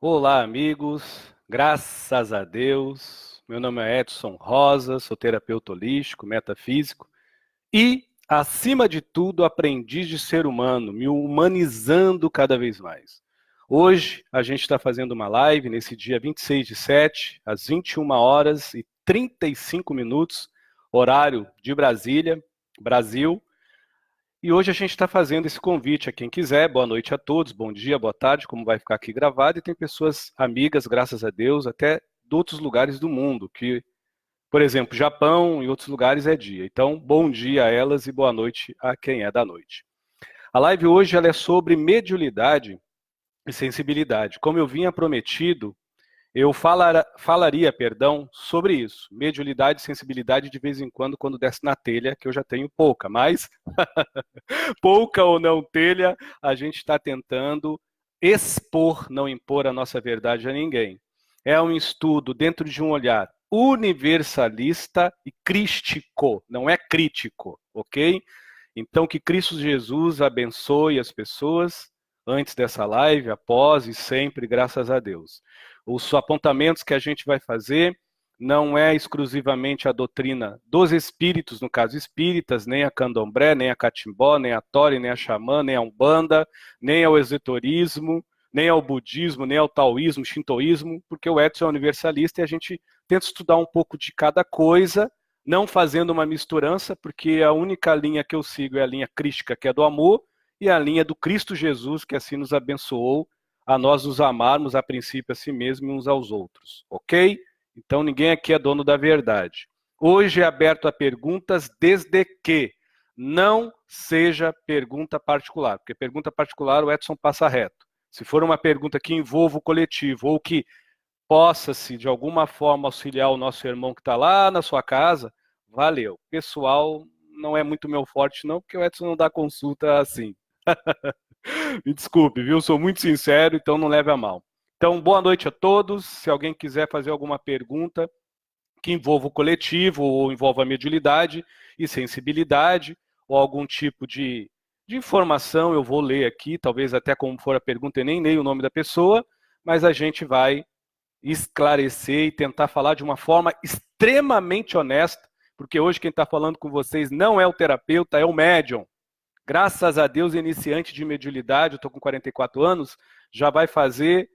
Olá, amigos. Graças a Deus. Meu nome é Edson Rosa, sou terapeuta holístico, metafísico e, acima de tudo, aprendiz de ser humano, me humanizando cada vez mais. Hoje, a gente está fazendo uma live nesse dia 26/7, às 21h35, horário de Brasília, Brasil. E hoje a gente está fazendo esse convite a quem quiser. Boa noite a todos, bom dia, boa tarde, como vai ficar aqui gravado. E tem pessoas amigas, graças a Deus, até de outros lugares do mundo, que, por exemplo, Japão e outros lugares é dia. Então, bom dia a elas e boa noite a quem é da noite. A live hoje ela é sobre mediunidade e sensibilidade. Como eu vinha prometido, eu falaria, sobre isso. Mediunidade e sensibilidade de vez em quando desce na telha, que eu já tenho pouca, mas pouca ou não telha, a gente está tentando expor, não impor a nossa verdade a ninguém. É um estudo dentro de um olhar universalista e crístico, não é crítico, ok? Então, que Cristo Jesus abençoe as pessoas antes dessa live, após e sempre, graças a Deus. Os apontamentos que a gente vai fazer não é exclusivamente a doutrina dos espíritos, no caso espíritas, nem a candomblé, nem a catimbó, nem a tori, nem a xamã, nem a umbanda, nem ao esoterismo, nem ao budismo, nem ao taoísmo, shintoísmo, porque o Edson é universalista e a gente tenta estudar um pouco de cada coisa, não fazendo uma misturança, porque a única linha que eu sigo é a linha crística, que é do amor, e a linha do Cristo Jesus, que assim nos abençoou a nós nos amarmos a princípio a si mesmo e uns aos outros, ok? Então ninguém aqui é dono da verdade. Hoje é aberto a perguntas desde que não seja pergunta particular, porque pergunta particular o Edson passa reto. Se for uma pergunta que envolva o coletivo ou que possa-se de alguma forma auxiliar o nosso irmão que está lá na sua casa, valeu. Pessoal, não é muito meu forte não, porque o Edson não dá consulta assim. Me desculpe, viu? Sou muito sincero, então não leve a mal. Então, boa noite a todos. Se alguém quiser fazer alguma pergunta que envolva o coletivo, ou envolva a mediunidade e sensibilidade, ou algum tipo de informação, eu vou ler aqui, talvez até como for a pergunta, eu nem leio o nome da pessoa, mas a gente vai esclarecer e tentar falar de uma forma extremamente honesta, porque hoje quem está falando com vocês não é o terapeuta, é o médium. Graças a Deus, iniciante de mediunidade, eu estou com 44 anos, já vai fazer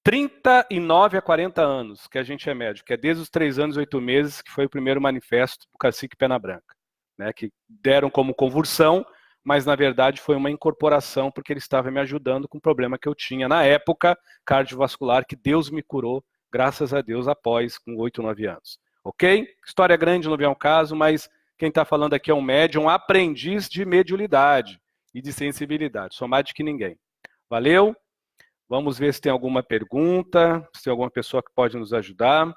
39 a 40 anos que a gente é médium, que é desde os 3 anos e 8 meses, que foi o primeiro manifesto do Cacique Pena Branca, né, que deram como convulsão, mas na verdade foi uma incorporação, porque ele estava me ajudando com o problema que eu tinha na época, cardiovascular, que Deus me curou, graças a Deus, após, com 8, 9 anos. Ok? História grande, não vem ao caso, mas quem está falando aqui é um médium, aprendiz de mediunidade e de sensibilidade. Sou mais do que ninguém. Valeu? Vamos ver se tem alguma pergunta, se tem alguma pessoa que pode nos ajudar.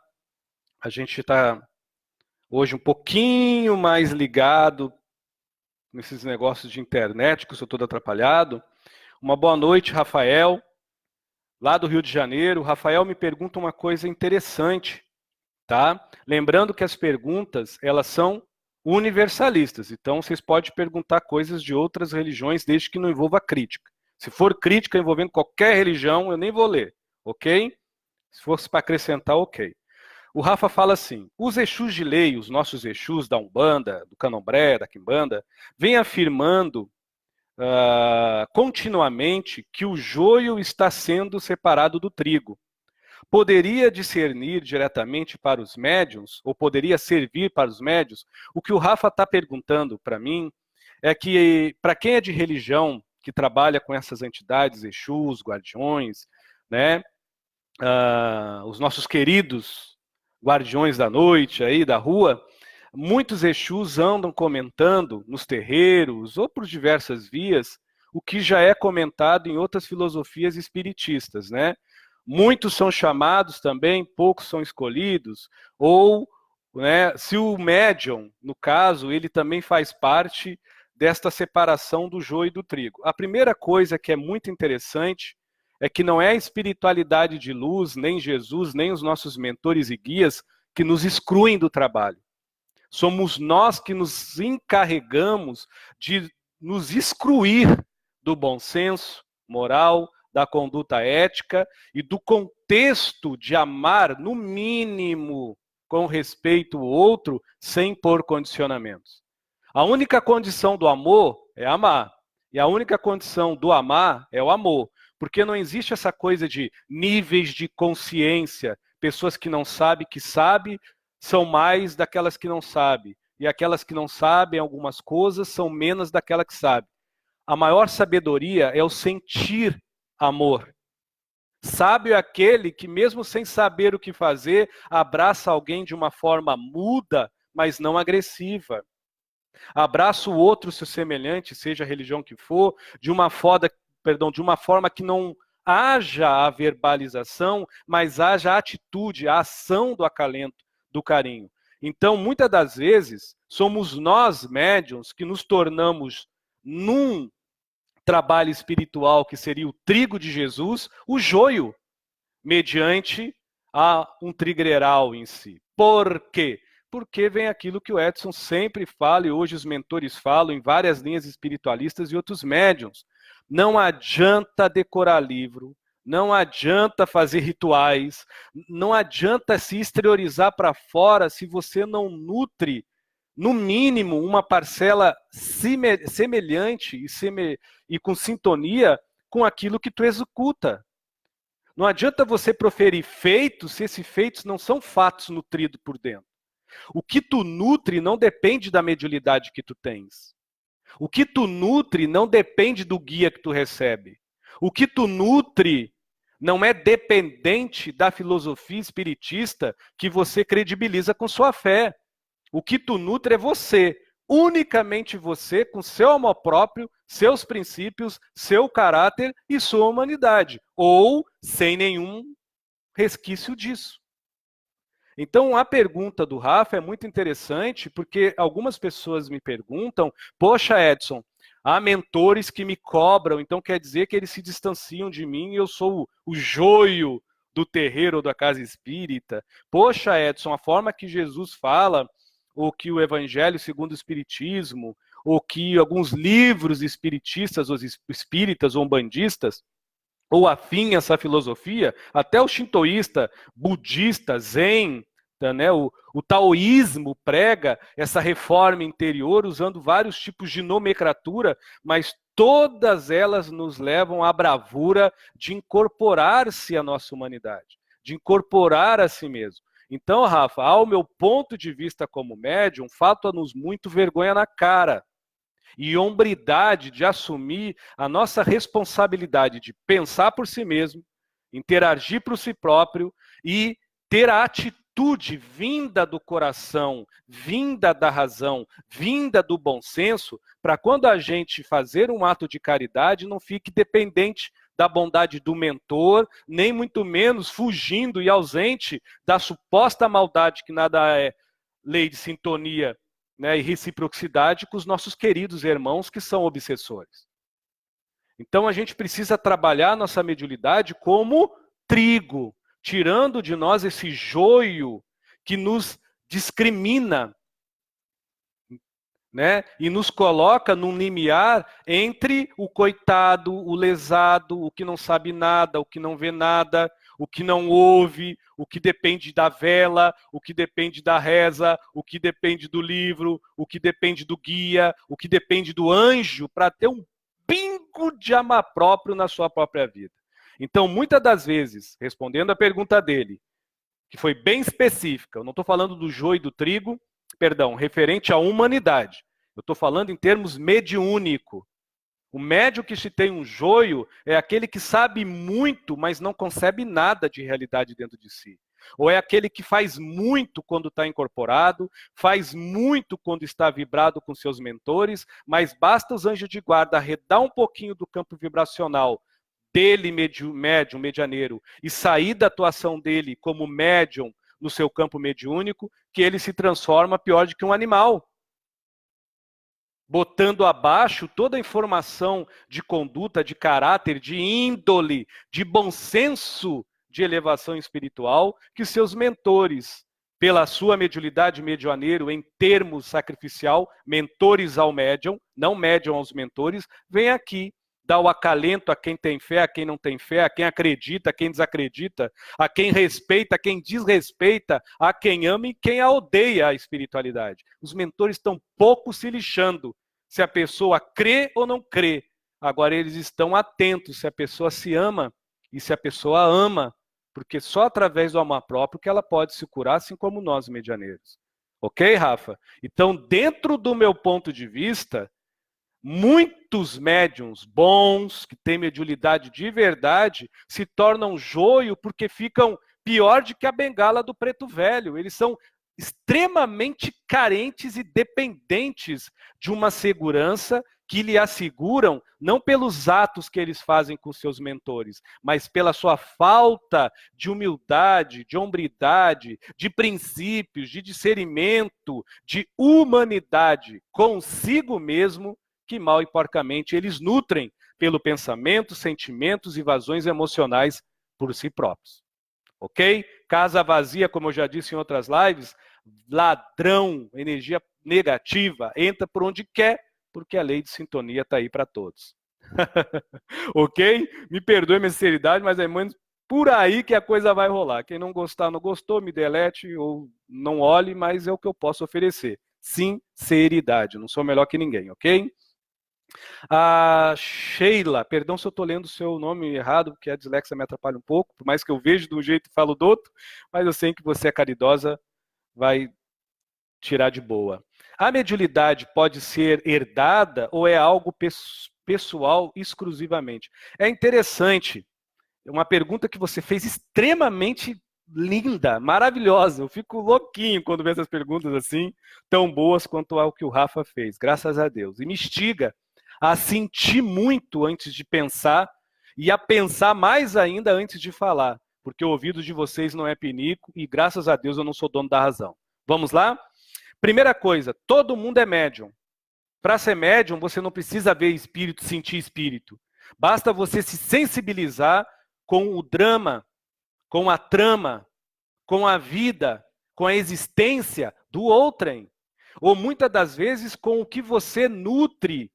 A gente está hoje um pouquinho mais ligado nesses negócios de internet, que eu sou todo atrapalhado. Uma boa noite, Rafael, lá do Rio de Janeiro. O Rafael me pergunta uma coisa interessante, tá? Lembrando que as perguntas, elas são universalistas, então vocês podem perguntar coisas de outras religiões, desde que não envolva crítica. Se for crítica envolvendo qualquer religião, eu nem vou ler, ok? Se fosse para acrescentar, ok. O Rafa fala assim, os Exus de lei, os nossos Exus da Umbanda, do Candomblé, da Quimbanda, vêm afirmando continuamente que o joio está sendo separado do trigo. Poderia discernir diretamente para os médiuns, ou poderia servir para os médiuns? O que o Rafa está perguntando para mim é que, para quem é de religião, que trabalha com essas entidades, Exus, guardiões, né, os nossos queridos guardiões da noite, aí da rua, muitos Exus andam comentando nos terreiros ou por diversas vias o que já é comentado em outras filosofias espiritistas, né? Muitos são chamados também, poucos são escolhidos, ou, né, se o médium, no caso, ele também faz parte desta separação do joio e do trigo. A primeira coisa que é muito interessante é que não é a espiritualidade de luz, nem Jesus, nem os nossos mentores e guias que nos excluem do trabalho. Somos nós que nos encarregamos de nos excluir do bom senso moral, da conduta ética e do contexto de amar, no mínimo, com respeito ao outro, sem pôr condicionamentos. A única condição do amor é amar. E a única condição do amar é o amor. Porque não existe essa coisa de níveis de consciência. Pessoas que não sabem que sabem são mais daquelas que não sabem. E aquelas que não sabem algumas coisas são menos daquela que sabe. A maior sabedoria é o sentir amor. Sábio é aquele que, mesmo sem saber o que fazer, abraça alguém de uma forma muda, mas não agressiva. Abraça o outro, seu semelhante, seja a religião que for, de uma forma que não haja a verbalização, mas haja a atitude, a ação do acalento, do carinho. Então, muitas das vezes, somos nós, médiuns, que nos tornamos num trabalho espiritual que seria o trigo de Jesus, o joio, mediante a um trigreral em si. Por quê? Porque vem aquilo que o Edson sempre fala, e hoje os mentores falam em várias linhas espiritualistas e outros médiuns. Não adianta decorar livro, não adianta fazer rituais, não adianta se exteriorizar para fora se você não nutre, no mínimo, uma parcela semelhante e com sintonia com aquilo que tu executa. Não adianta você proferir feitos se esses feitos não são fatos nutridos por dentro. O que tu nutre não depende da mediunidade que tu tens. O que tu nutre não depende do guia que tu recebe. O que tu nutre não é dependente da filosofia espiritista que você credibiliza com sua fé. O que tu nutre é você, unicamente você, com seu amor próprio, seus princípios, seu caráter e sua humanidade, ou sem nenhum resquício disso. Então, a pergunta do Rafa é muito interessante, porque algumas pessoas me perguntam, poxa, Edson, há mentores que me cobram, então quer dizer que eles se distanciam de mim e eu sou o joio do terreiro ou da casa espírita. Poxa, Edson, a forma que Jesus fala, ou que o Evangelho segundo o Espiritismo, ou que alguns livros espiritistas, ou espíritas ou umbandistas, ou afim a essa filosofia, até o shintoísta, budista, zen, né, o taoísmo prega essa reforma interior usando vários tipos de nomenclatura, mas todas elas nos levam à bravura de incorporar-se à nossa humanidade, de incorporar a si mesmo. Então, Rafa, ao meu ponto de vista como médium, falta-nos muito vergonha na cara e hombridade de assumir a nossa responsabilidade de pensar por si mesmo, interagir por si próprio e ter a atitude vinda do coração, vinda da razão, vinda do bom senso, para quando a gente fazer um ato de caridade não fique dependente da bondade do mentor, nem muito menos fugindo e ausente da suposta maldade que nada é lei de sintonia, né, e reciprocidade com os nossos queridos irmãos que são obsessores. Então a gente precisa trabalhar nossa mediunidade como trigo, tirando de nós esse joio que nos discrimina, né, e nos coloca num limiar entre o coitado, o lesado, o que não sabe nada, o que não vê nada, o que não ouve, o que depende da vela, o que depende da reza, o que depende do livro, o que depende do guia, o que depende do anjo, para ter um pingo de amor próprio na sua própria vida. Então, muitas das vezes, respondendo a pergunta dele, que foi bem específica, eu não estou falando do joio e do trigo, perdão, referente à humanidade. Eu estou falando em termos mediúnico. O médium que se tem um joio é aquele que sabe muito, mas não concebe nada de realidade dentro de si. Ou é aquele que faz muito quando está incorporado, faz muito quando está vibrado com seus mentores, mas basta os anjos de guarda arredar um pouquinho do campo vibracional dele, médium, medianeiro, e sair da atuação dele como médium no seu campo mediúnico, que ele se transforma pior do que um animal, botando abaixo toda a informação de conduta, de caráter, de índole, de bom senso de elevação espiritual que seus mentores, pela sua mediunidade medianeiro, em termos sacrificial, mentores ao médium, não médium aos mentores, vem aqui dá o acalento a quem tem fé, a quem não tem fé, a quem acredita, a quem desacredita, a quem respeita, a quem desrespeita, a quem ama e quem a odeia a espiritualidade. Os mentores estão pouco se lixando se a pessoa crê ou não crê. Agora eles estão atentos se a pessoa se ama e se a pessoa ama, porque só através do amor próprio que ela pode se curar, assim como nós medianeiros. Ok, Rafa? Então, dentro do meu ponto de vista, muitos médiums bons, que têm mediunidade de verdade, se tornam joio porque ficam pior do que a bengala do preto velho. Eles são extremamente carentes e dependentes de uma segurança que lhe asseguram, não pelos atos que eles fazem com seus mentores, mas pela sua falta de humildade, de hombridade, de princípios, de discernimento, de humanidade consigo mesmo, que mal e porcamente eles nutrem pelo pensamento, sentimentos e vazões emocionais por si próprios. Ok? Casa vazia, como eu já disse em outras lives, ladrão, energia negativa, entra por onde quer, porque a lei de sintonia está aí para todos. Ok? Me perdoe minha sinceridade, mas é menos por aí que a coisa vai rolar. Quem não gostar, não gostou, me delete ou não olhe, mas é o que eu posso oferecer. Sinceridade, não sou melhor que ninguém, ok? A Sheila, perdão se eu estou lendo o seu nome errado, porque a dislexia me atrapalha um pouco, por mais que eu vejo de um jeito e falo do outro, mas eu sei que você é caridosa, vai tirar de boa. A mediunidade pode ser herdada ou é algo pessoal exclusivamente? É interessante, é uma pergunta que você fez extremamente linda, maravilhosa. Eu fico louquinho quando vejo essas perguntas assim, tão boas quanto ao que o Rafa fez, graças a Deus. E me instiga a sentir muito antes de pensar e a pensar mais ainda antes de falar, porque o ouvido de vocês não é pinico e graças a Deus eu não sou dono da razão. Vamos lá? Primeira coisa, todo mundo é médium. Para ser médium, você não precisa ver espírito, sentir espírito. Basta você se sensibilizar com o drama, com a trama, com a vida, com a existência do outrem. Ou muitas das vezes com o que você nutre,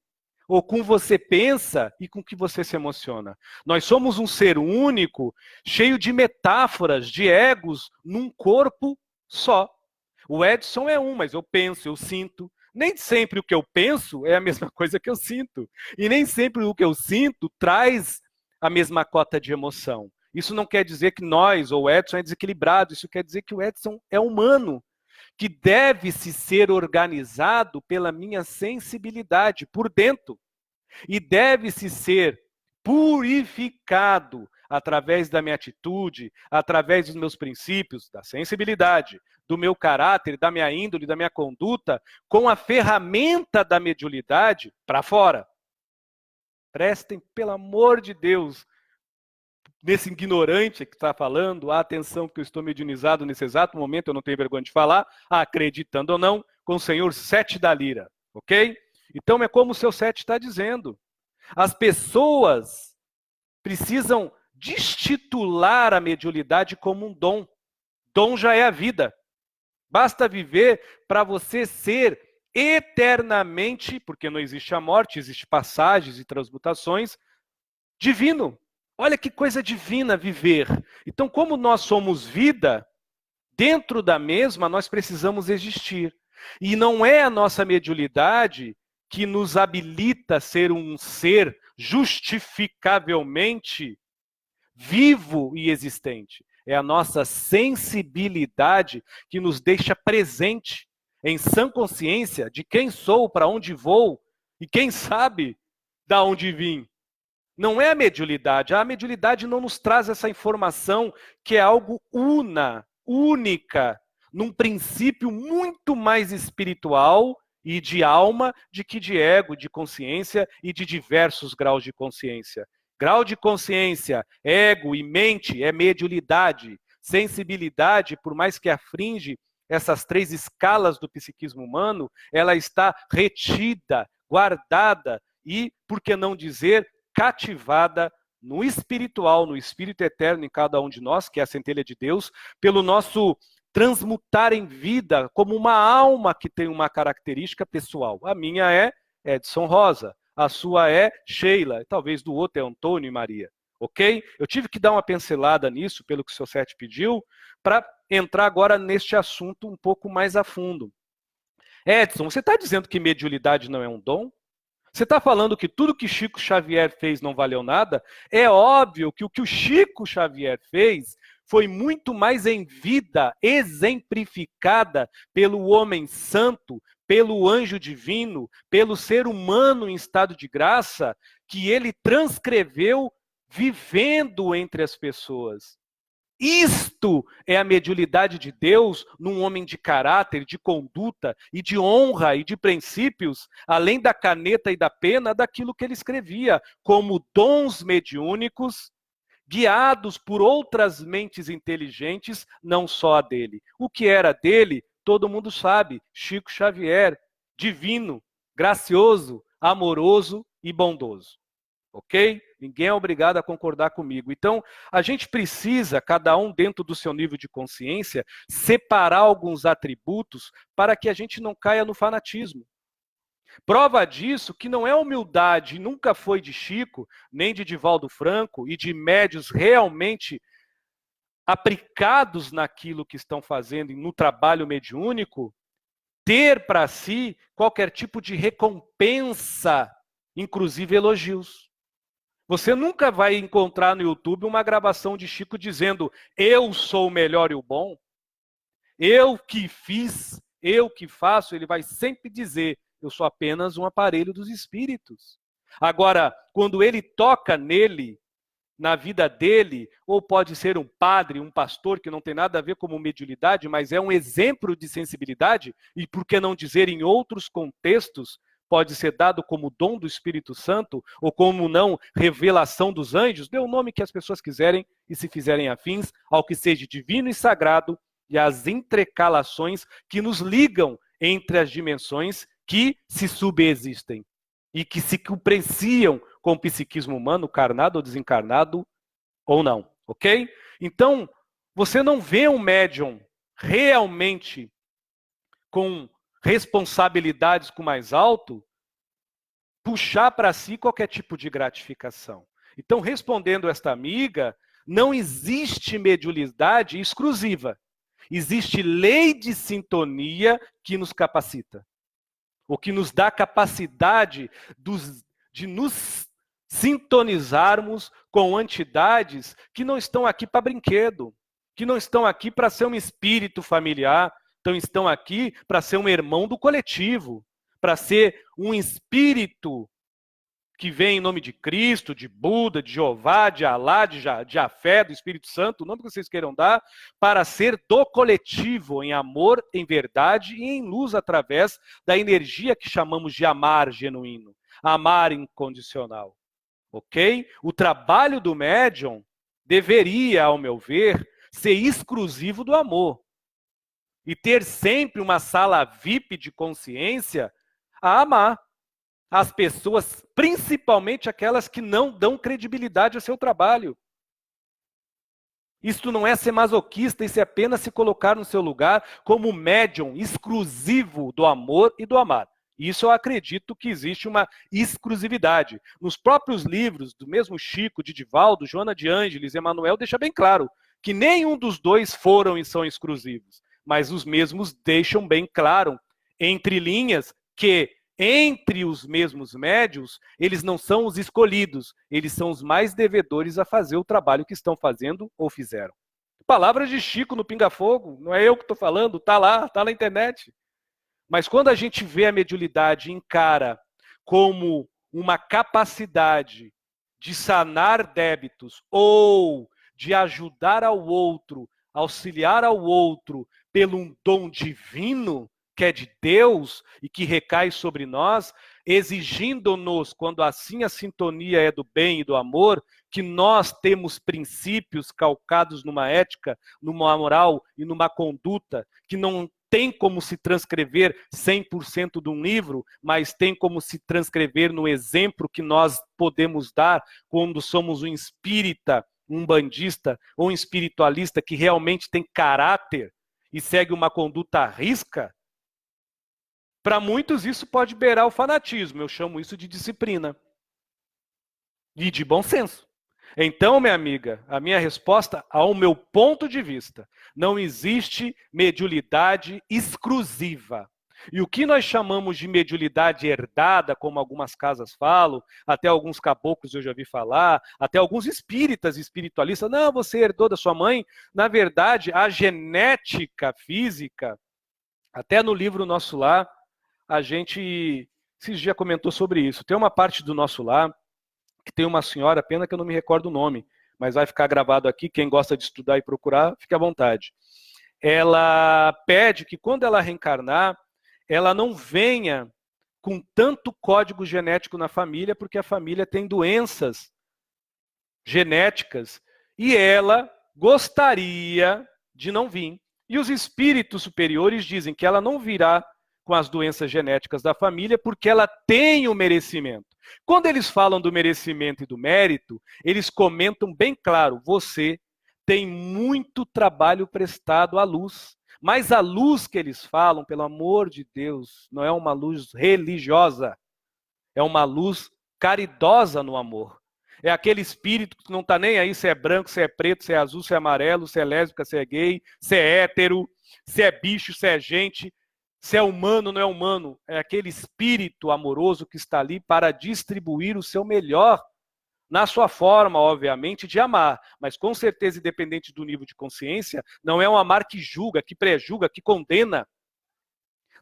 ou com o que você pensa e com o que você se emociona. Nós somos um ser único, cheio de metáforas, de egos, num corpo só. O Edson é um, mas eu penso, eu sinto. Nem sempre o que eu penso é a mesma coisa que eu sinto. E nem sempre o que eu sinto traz a mesma cota de emoção. Isso não quer dizer que nós, ou o Edson, é desequilibrado. Isso quer dizer que o Edson é humano, que deve-se ser organizado pela minha sensibilidade por dentro. E deve-se ser purificado através da minha atitude, através dos meus princípios, da sensibilidade, do meu caráter, da minha índole, da minha conduta, com a ferramenta da mediunidade para fora. Prestem, pelo amor de Deus, nesse ignorante que está falando, a atenção que eu estou mediunizado nesse exato momento, eu não tenho vergonha de falar, acreditando ou não, com o senhor Sete da Lira, ok? Então é como o seu Sete está dizendo. As pessoas precisam destitular a mediunidade como um dom. Dom já é a vida. Basta viver para você ser eternamente, porque não existe a morte, existe passagens e transmutações, divino. Olha que coisa divina viver. Então, como nós somos vida, dentro da mesma nós precisamos existir. E não é a nossa mediunidade que nos habilita a ser um ser justificavelmente vivo e existente. É a nossa sensibilidade que nos deixa presente, em sã consciência de quem sou, para onde vou e quem sabe da onde vim. Não é a mediunidade. A mediunidade não nos traz essa informação que é algo única, num princípio muito mais espiritual e de alma de que de ego, de consciência e de diversos graus de consciência. Grau de consciência, ego e mente é mediunidade. Sensibilidade, por mais que afringe essas três escalas do psiquismo humano, ela está retida, guardada e, por que não dizer, cativada no espiritual, no espírito eterno em cada um de nós, que é a centelha de Deus, pelo nosso transmutar em vida como uma alma que tem uma característica pessoal. A minha é Edson Rosa. a sua é Sheila, talvez do outro é Antônio e Maria, ok? Eu tive que dar uma pincelada nisso, pelo que o seu Sete pediu, para entrar agora neste assunto um pouco mais a fundo. Edson, você está dizendo que mediunidade não é um dom? Você está falando que tudo que Chico Xavier fez não valeu nada? É óbvio que o Chico Xavier fez foi muito mais em vida exemplificada pelo homem santo, pelo anjo divino, pelo ser humano em estado de graça, que ele transcreveu vivendo entre as pessoas. Isto é a mediunidade de Deus num homem de caráter, de conduta e de honra e de princípios, além da caneta e da pena, daquilo que ele escrevia, como dons mediúnicos, guiados por outras mentes inteligentes, não só a dele. O que era dele, todo mundo sabe, Chico Xavier, divino, gracioso, amoroso e bondoso. Ok? Ninguém é obrigado a concordar comigo. Então, a gente precisa, cada um dentro do seu nível de consciência, separar alguns atributos para que a gente não caia no fanatismo. Prova disso que não é humildade, nunca foi de Chico, nem de Divaldo Franco e de médios realmente aplicados naquilo que estão fazendo no trabalho mediúnico, ter para si qualquer tipo de recompensa, inclusive elogios. Você nunca vai encontrar no YouTube uma gravação de Chico dizendo: eu sou o melhor e o bom, eu que fiz, eu que faço. Ele vai sempre dizer: eu sou apenas um aparelho dos espíritos. Agora, quando ele toca nele, na vida dele, ou pode ser um padre, um pastor, que não tem nada a ver com mediunidade, mas é um exemplo de sensibilidade, e por que não dizer em outros contextos, pode ser dado como dom do Espírito Santo, ou como não, revelação dos anjos, dê o nome que as pessoas quiserem, e se fizerem afins, ao que seja divino e sagrado, e às entrecalações que nos ligam entre as dimensões que se subexistem, e que se comprenciam com o psiquismo humano, carnado ou desencarnado, ou não, ok? Então, você não vê um médium realmente com responsabilidades com mais alto, puxar para si qualquer tipo de gratificação. Então, respondendo esta amiga, não existe mediunidade exclusiva. Existe lei de sintonia que nos capacita. O que nos dá capacidade de nos sintonizarmos com entidades que não estão aqui para brinquedo, que não estão aqui para ser um espírito familiar, então estão aqui para ser um irmão do coletivo, para ser um espírito que vem em nome de Cristo, de Buda, de Jeová, de Alá, de Jafé, do Espírito Santo, o nome que vocês queiram dar, para ser do coletivo, em amor, em verdade e em luz, através da energia que chamamos de amar genuíno, amar incondicional. Ok? O trabalho do médium deveria, ao meu ver, ser exclusivo do amor. E ter sempre uma sala VIP de consciência a amar as pessoas, principalmente aquelas que não dão credibilidade ao seu trabalho. Isto não é ser masoquista, isso é apenas se colocar no seu lugar como médium exclusivo do amor e do amar. Isso eu acredito que existe uma exclusividade. Nos próprios livros do mesmo Chico, de Divaldo, Joana de Ângeles, Emmanuel, deixa bem claro que nenhum dos dois foram e são exclusivos, mas os mesmos deixam bem claro, entre linhas, que entre os mesmos médios, eles não são os escolhidos, eles são os mais devedores a fazer o trabalho que estão fazendo ou fizeram. Palavras de Chico no Pinga Fogo, não é eu que estou falando, está lá, está na internet. Mas quando a gente vê a mediunidade e encara como uma capacidade de sanar débitos ou de ajudar ao outro, auxiliar ao outro pelo um dom divino, que é de Deus e que recai sobre nós, exigindo-nos, quando assim a sintonia é do bem e do amor, que nós temos princípios calcados numa ética, numa moral e numa conduta que não tem como se transcrever 100% de um livro, mas tem como se transcrever no exemplo que nós podemos dar quando somos um espírita, um bandista ou um espiritualista que realmente tem caráter e segue uma conduta à risca. Para muitos isso pode beirar o fanatismo, eu chamo isso de disciplina e de bom senso. Então, minha amiga, a minha resposta, ao meu ponto de vista, não existe mediunidade exclusiva. E o que nós chamamos de mediunidade herdada, como algumas casas falam, até alguns caboclos eu já vi falar, até alguns espíritas, espiritualistas, não, você herdou da sua mãe. Na verdade, a genética física, até no livro Nosso Lar, a gente já comentou sobre isso. Tem uma parte do Nosso Lar que tem uma senhora, pena que eu não me recordo o nome, mas vai ficar gravado aqui, quem gosta de estudar e procurar, fique à vontade. Ela pede que quando ela reencarnar, ela não venha com tanto código genético na família, porque a família tem doenças genéticas e ela gostaria de não vir. E os espíritos superiores dizem que ela não virá com as doenças genéticas da família porque ela tem o merecimento. Quando eles falam do merecimento e do mérito, eles comentam bem claro, você tem muito trabalho prestado à luz. Mas a luz que eles falam, pelo amor de Deus, não é uma luz religiosa, é uma luz caridosa no amor. É aquele espírito que não está nem aí se é branco, se é preto, se é azul, se é amarelo, se é lésbica, se é gay, se é hétero, se é bicho, se é gente, se é humano, não é humano. É aquele espírito amoroso que está ali para distribuir o seu melhor na sua forma, obviamente, de amar, mas com certeza, independente do nível de consciência, não é um amar que julga, que pré-julga, que condena.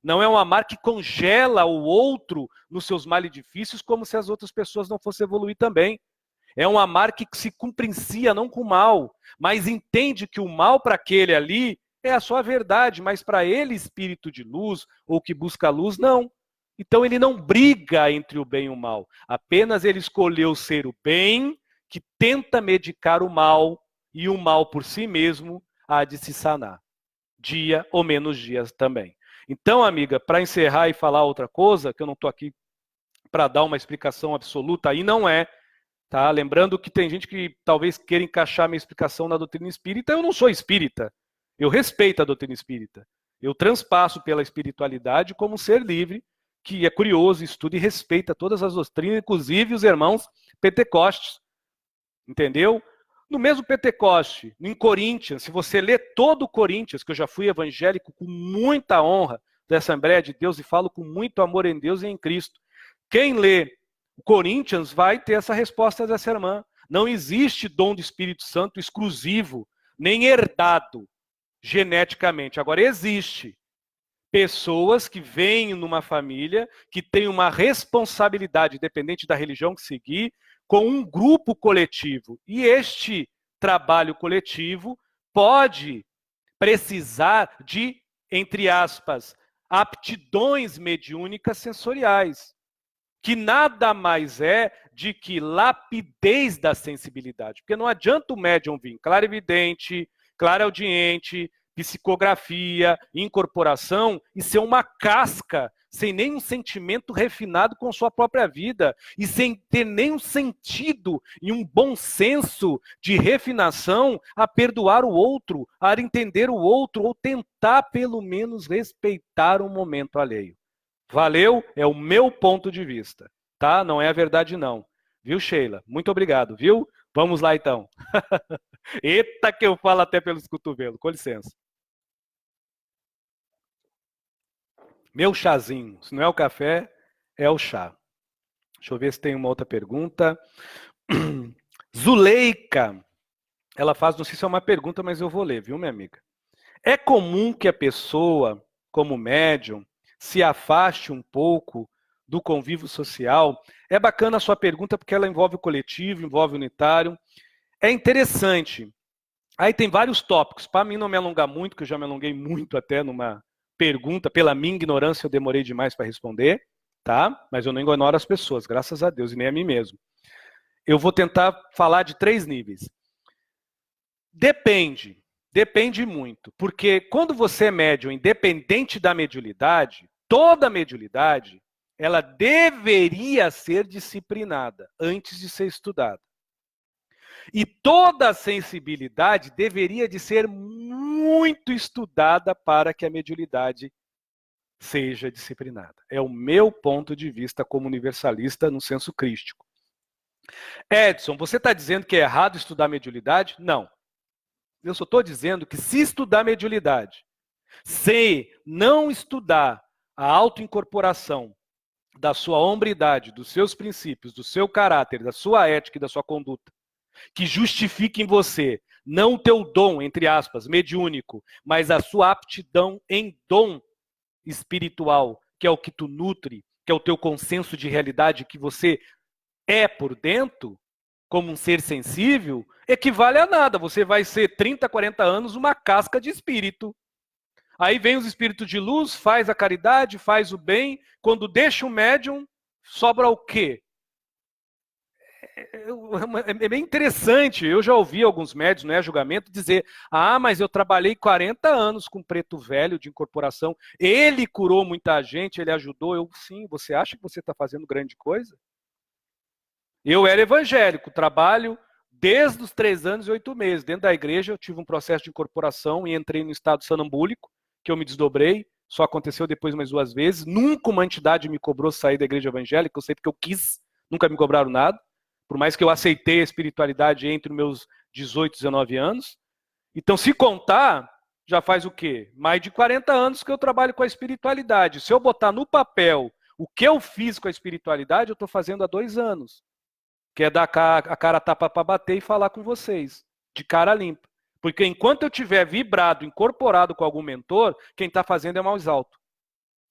Não é um amar que congela o outro nos seus malefícios, como se as outras pessoas não fossem evoluir também. É um amar que se cumprincia não com o mal, mas entende que o mal para aquele ali é a sua verdade, mas para ele, espírito de luz, ou que busca a luz, não. Então ele não briga entre o bem e o mal, apenas ele escolheu ser o bem que tenta medicar o mal, e o mal por si mesmo há de se sanar, dia ou menos dias também. Então, amiga, para encerrar e falar outra coisa, que eu não estou aqui para dar uma explicação absoluta, aí não é, tá? Lembrando que tem gente que talvez queira encaixar minha explicação na doutrina espírita, eu não sou espírita, eu respeito a doutrina espírita, eu transpasso pela espiritualidade como um ser livre, que é curioso, estuda e respeita todas as doutrinas, inclusive os irmãos pentecostes, entendeu? No mesmo Pentecoste, em Coríntios, se você ler todo o Coríntios, que eu já fui evangélico com muita honra da Assembleia de Deus e falo com muito amor em Deus e em Cristo. Quem lê o Coríntios vai ter essa resposta dessa irmã. Não existe dom do Espírito Santo exclusivo, nem herdado geneticamente. Agora, existe pessoas que vêm numa família que tem uma responsabilidade, independente da religião que seguir, com um grupo coletivo. E este trabalho coletivo pode precisar de, entre aspas, aptidões mediúnicas sensoriais, que nada mais é de que lapidez da sensibilidade. Porque não adianta o médium vir clarividente, clareaudiente, psicografia, incorporação e ser uma casca, sem nenhum sentimento refinado com sua própria vida e sem ter nenhum sentido e um bom senso de refinação a perdoar o outro, a entender o outro ou tentar pelo menos respeitar o momento alheio. Valeu? É o meu ponto de vista, tá? Não é a verdade não. Viu, Sheila? Muito obrigado, viu? Vamos lá então. Eita que eu falo até pelos cotovelos, com licença. Meu chazinho, se não é o café, é o chá. Deixa eu ver se tem uma outra pergunta. Zuleika, ela faz, não sei se é uma pergunta, mas eu vou ler, viu, minha amiga? É comum que a pessoa, como médium, se afaste um pouco do convívio social? É bacana a sua pergunta porque ela envolve o coletivo, envolve o unitário. É interessante. Aí tem vários tópicos. Para mim não me alongar muito, que eu já me alonguei muito até numa pergunta. Pela minha ignorância eu demorei demais para responder, tá? Mas eu não ignoro as pessoas, graças a Deus, e nem a mim mesmo. Eu vou tentar falar de 3 níveis. Depende muito, porque quando você é médium, independente da mediunidade, toda mediunidade, ela deveria ser disciplinada antes de ser estudada. E toda a sensibilidade deveria de ser muito estudada para que a mediunidade seja disciplinada. É o meu ponto de vista como universalista no senso crístico. Edson, você está dizendo que é errado estudar mediunidade? Não. Eu só estou dizendo que se estudar mediunidade, se não estudar a autoincorporação da sua hombridade, dos seus princípios, do seu caráter, da sua ética e da sua conduta, que justifique em você não o teu dom, entre aspas, mediúnico, mas a sua aptidão em dom espiritual, que é o que tu nutre, que é o teu consenso de realidade que você é por dentro, como um ser sensível, equivale a nada. Você vai ser 30, 40 anos uma casca de espírito. Aí vem os espíritos de luz, faz a caridade, faz o bem. Quando deixa o médium, sobra o quê? É bem interessante. Eu já ouvi alguns médios, não é julgamento, dizer: ah, mas eu trabalhei 40 anos com preto velho de incorporação. Ele curou muita gente, ele ajudou. Eu, sim, você acha que você está fazendo grande coisa? Eu era evangélico, trabalho desde os 3 anos e 8 meses. Dentro da igreja eu tive um processo de incorporação e entrei no estado sanambúlico, que eu me desdobrei. Só aconteceu depois mais 2 vezes. Nunca uma entidade me cobrou sair da igreja evangélica, eu sei porque eu quis, nunca me cobraram nada. Por mais que eu aceitei a espiritualidade entre os meus 18 e 19 anos. Então, se contar, já faz o quê? Mais de 40 anos que eu trabalho com a espiritualidade. Se eu botar no papel o que eu fiz com a espiritualidade, eu estou fazendo há 2 anos. Que é dar a cara a tapa para bater e falar com vocês, de cara limpa. Porque enquanto eu tiver vibrado, incorporado com algum mentor, quem está fazendo é mais alto.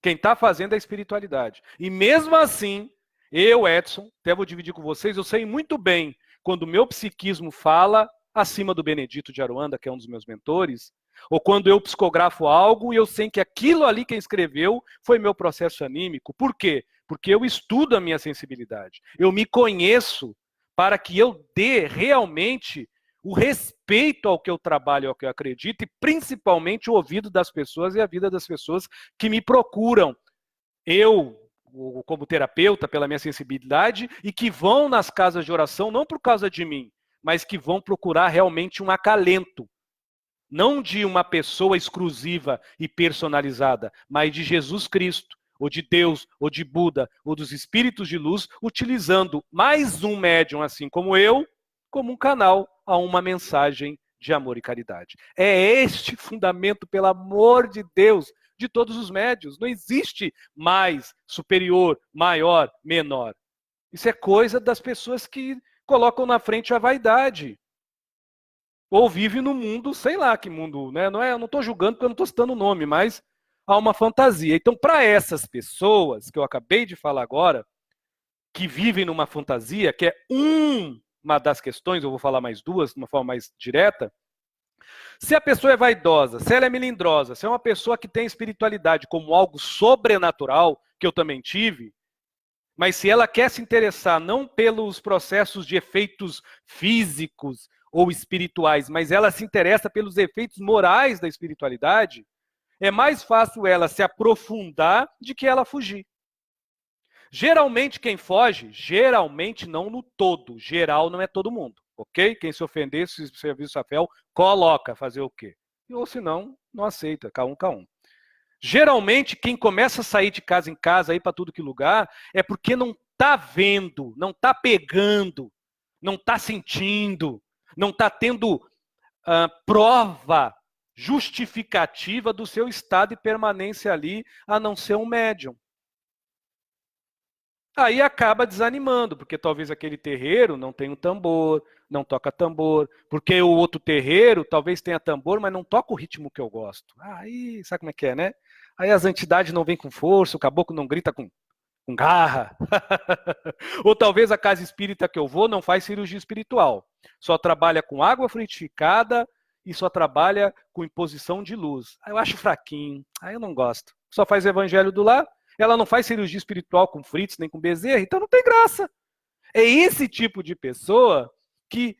Quem está fazendo é a espiritualidade. E mesmo assim, eu, Edson, até vou dividir com vocês, eu sei muito bem quando o meu psiquismo fala acima do Benedito de Aruanda, que é um dos meus mentores, ou quando eu psicografo algo e eu sei que aquilo ali quem escreveu foi meu processo anímico. Por quê? Porque eu estudo a minha sensibilidade. Eu me conheço para que eu dê realmente o respeito ao que eu trabalho, ao que eu acredito, e principalmente o ouvido das pessoas e a vida das pessoas que me procuram. Eu, como terapeuta, pela minha sensibilidade, e que vão nas casas de oração, não por causa de mim, mas que vão procurar realmente um acalento. Não de uma pessoa exclusiva e personalizada, mas de Jesus Cristo, ou de Deus, ou de Buda, ou dos espíritos de luz, utilizando mais um médium, assim como eu, como um canal a uma mensagem de amor e caridade. É este fundamento, pelo amor de Deus, de todos os médios. Não existe mais, superior, maior, menor. Isso é coisa das pessoas que colocam na frente a vaidade. Ou vive no mundo, sei lá que mundo, né? Eu não estou julgando porque eu não estou citando o nome, mas há uma fantasia. Então, para essas pessoas que eu acabei de falar agora, que vivem numa fantasia, que é uma das questões, eu vou falar mais 2, de uma forma mais direta. Se a pessoa é vaidosa, se ela é melindrosa, se é uma pessoa que tem espiritualidade como algo sobrenatural, que eu também tive, mas se ela quer se interessar não pelos processos de efeitos físicos ou espirituais, mas ela se interessa pelos efeitos morais da espiritualidade, é mais fácil ela se aprofundar de que ela fugir. Geralmente quem foge, geralmente não no todo, geral não é todo mundo, ok? Quem se ofender, se servir o chapéu, coloca fazer o quê? Ou se não, não aceita, K1, K1. Geralmente quem começa a sair de casa em casa, ir para tudo que lugar, é porque não está vendo, não está pegando, não está sentindo, não está tendo prova justificativa do seu estado e permanência ali, a não ser um médium. Aí acaba desanimando, porque talvez aquele terreiro não tenha um tambor, não toca tambor, porque o outro terreiro talvez tenha tambor, mas não toca o ritmo que eu gosto. Aí, sabe como é que é, né? Aí as entidades não vêm com força, o caboclo não grita com garra. Ou talvez a casa espírita que eu vou não faz cirurgia espiritual. Só trabalha com água frutificada e só trabalha com imposição de luz. Aí eu acho fraquinho, aí eu não gosto. Só faz evangelho do lar. Ela não faz cirurgia espiritual com Fritz nem com Bezerra, então não tem graça. É esse tipo de pessoa que,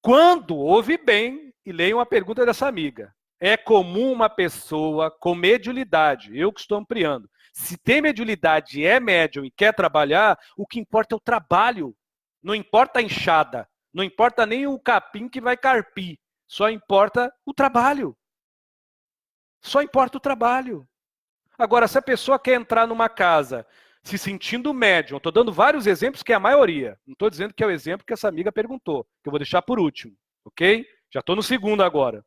quando ouve bem, e leia uma pergunta dessa amiga, é comum uma pessoa com mediunidade, eu que estou ampliando, se tem mediunidade e é médium e quer trabalhar, o que importa é o trabalho, não importa a enxada, não importa nem o capim que vai carpir, só importa o trabalho. Só importa o trabalho. Agora, se a pessoa quer entrar numa casa se sentindo médium, estou dando vários exemplos que é a maioria. Não estou dizendo que é o exemplo que essa amiga perguntou, que eu vou deixar por último, ok? Já estou no segundo agora.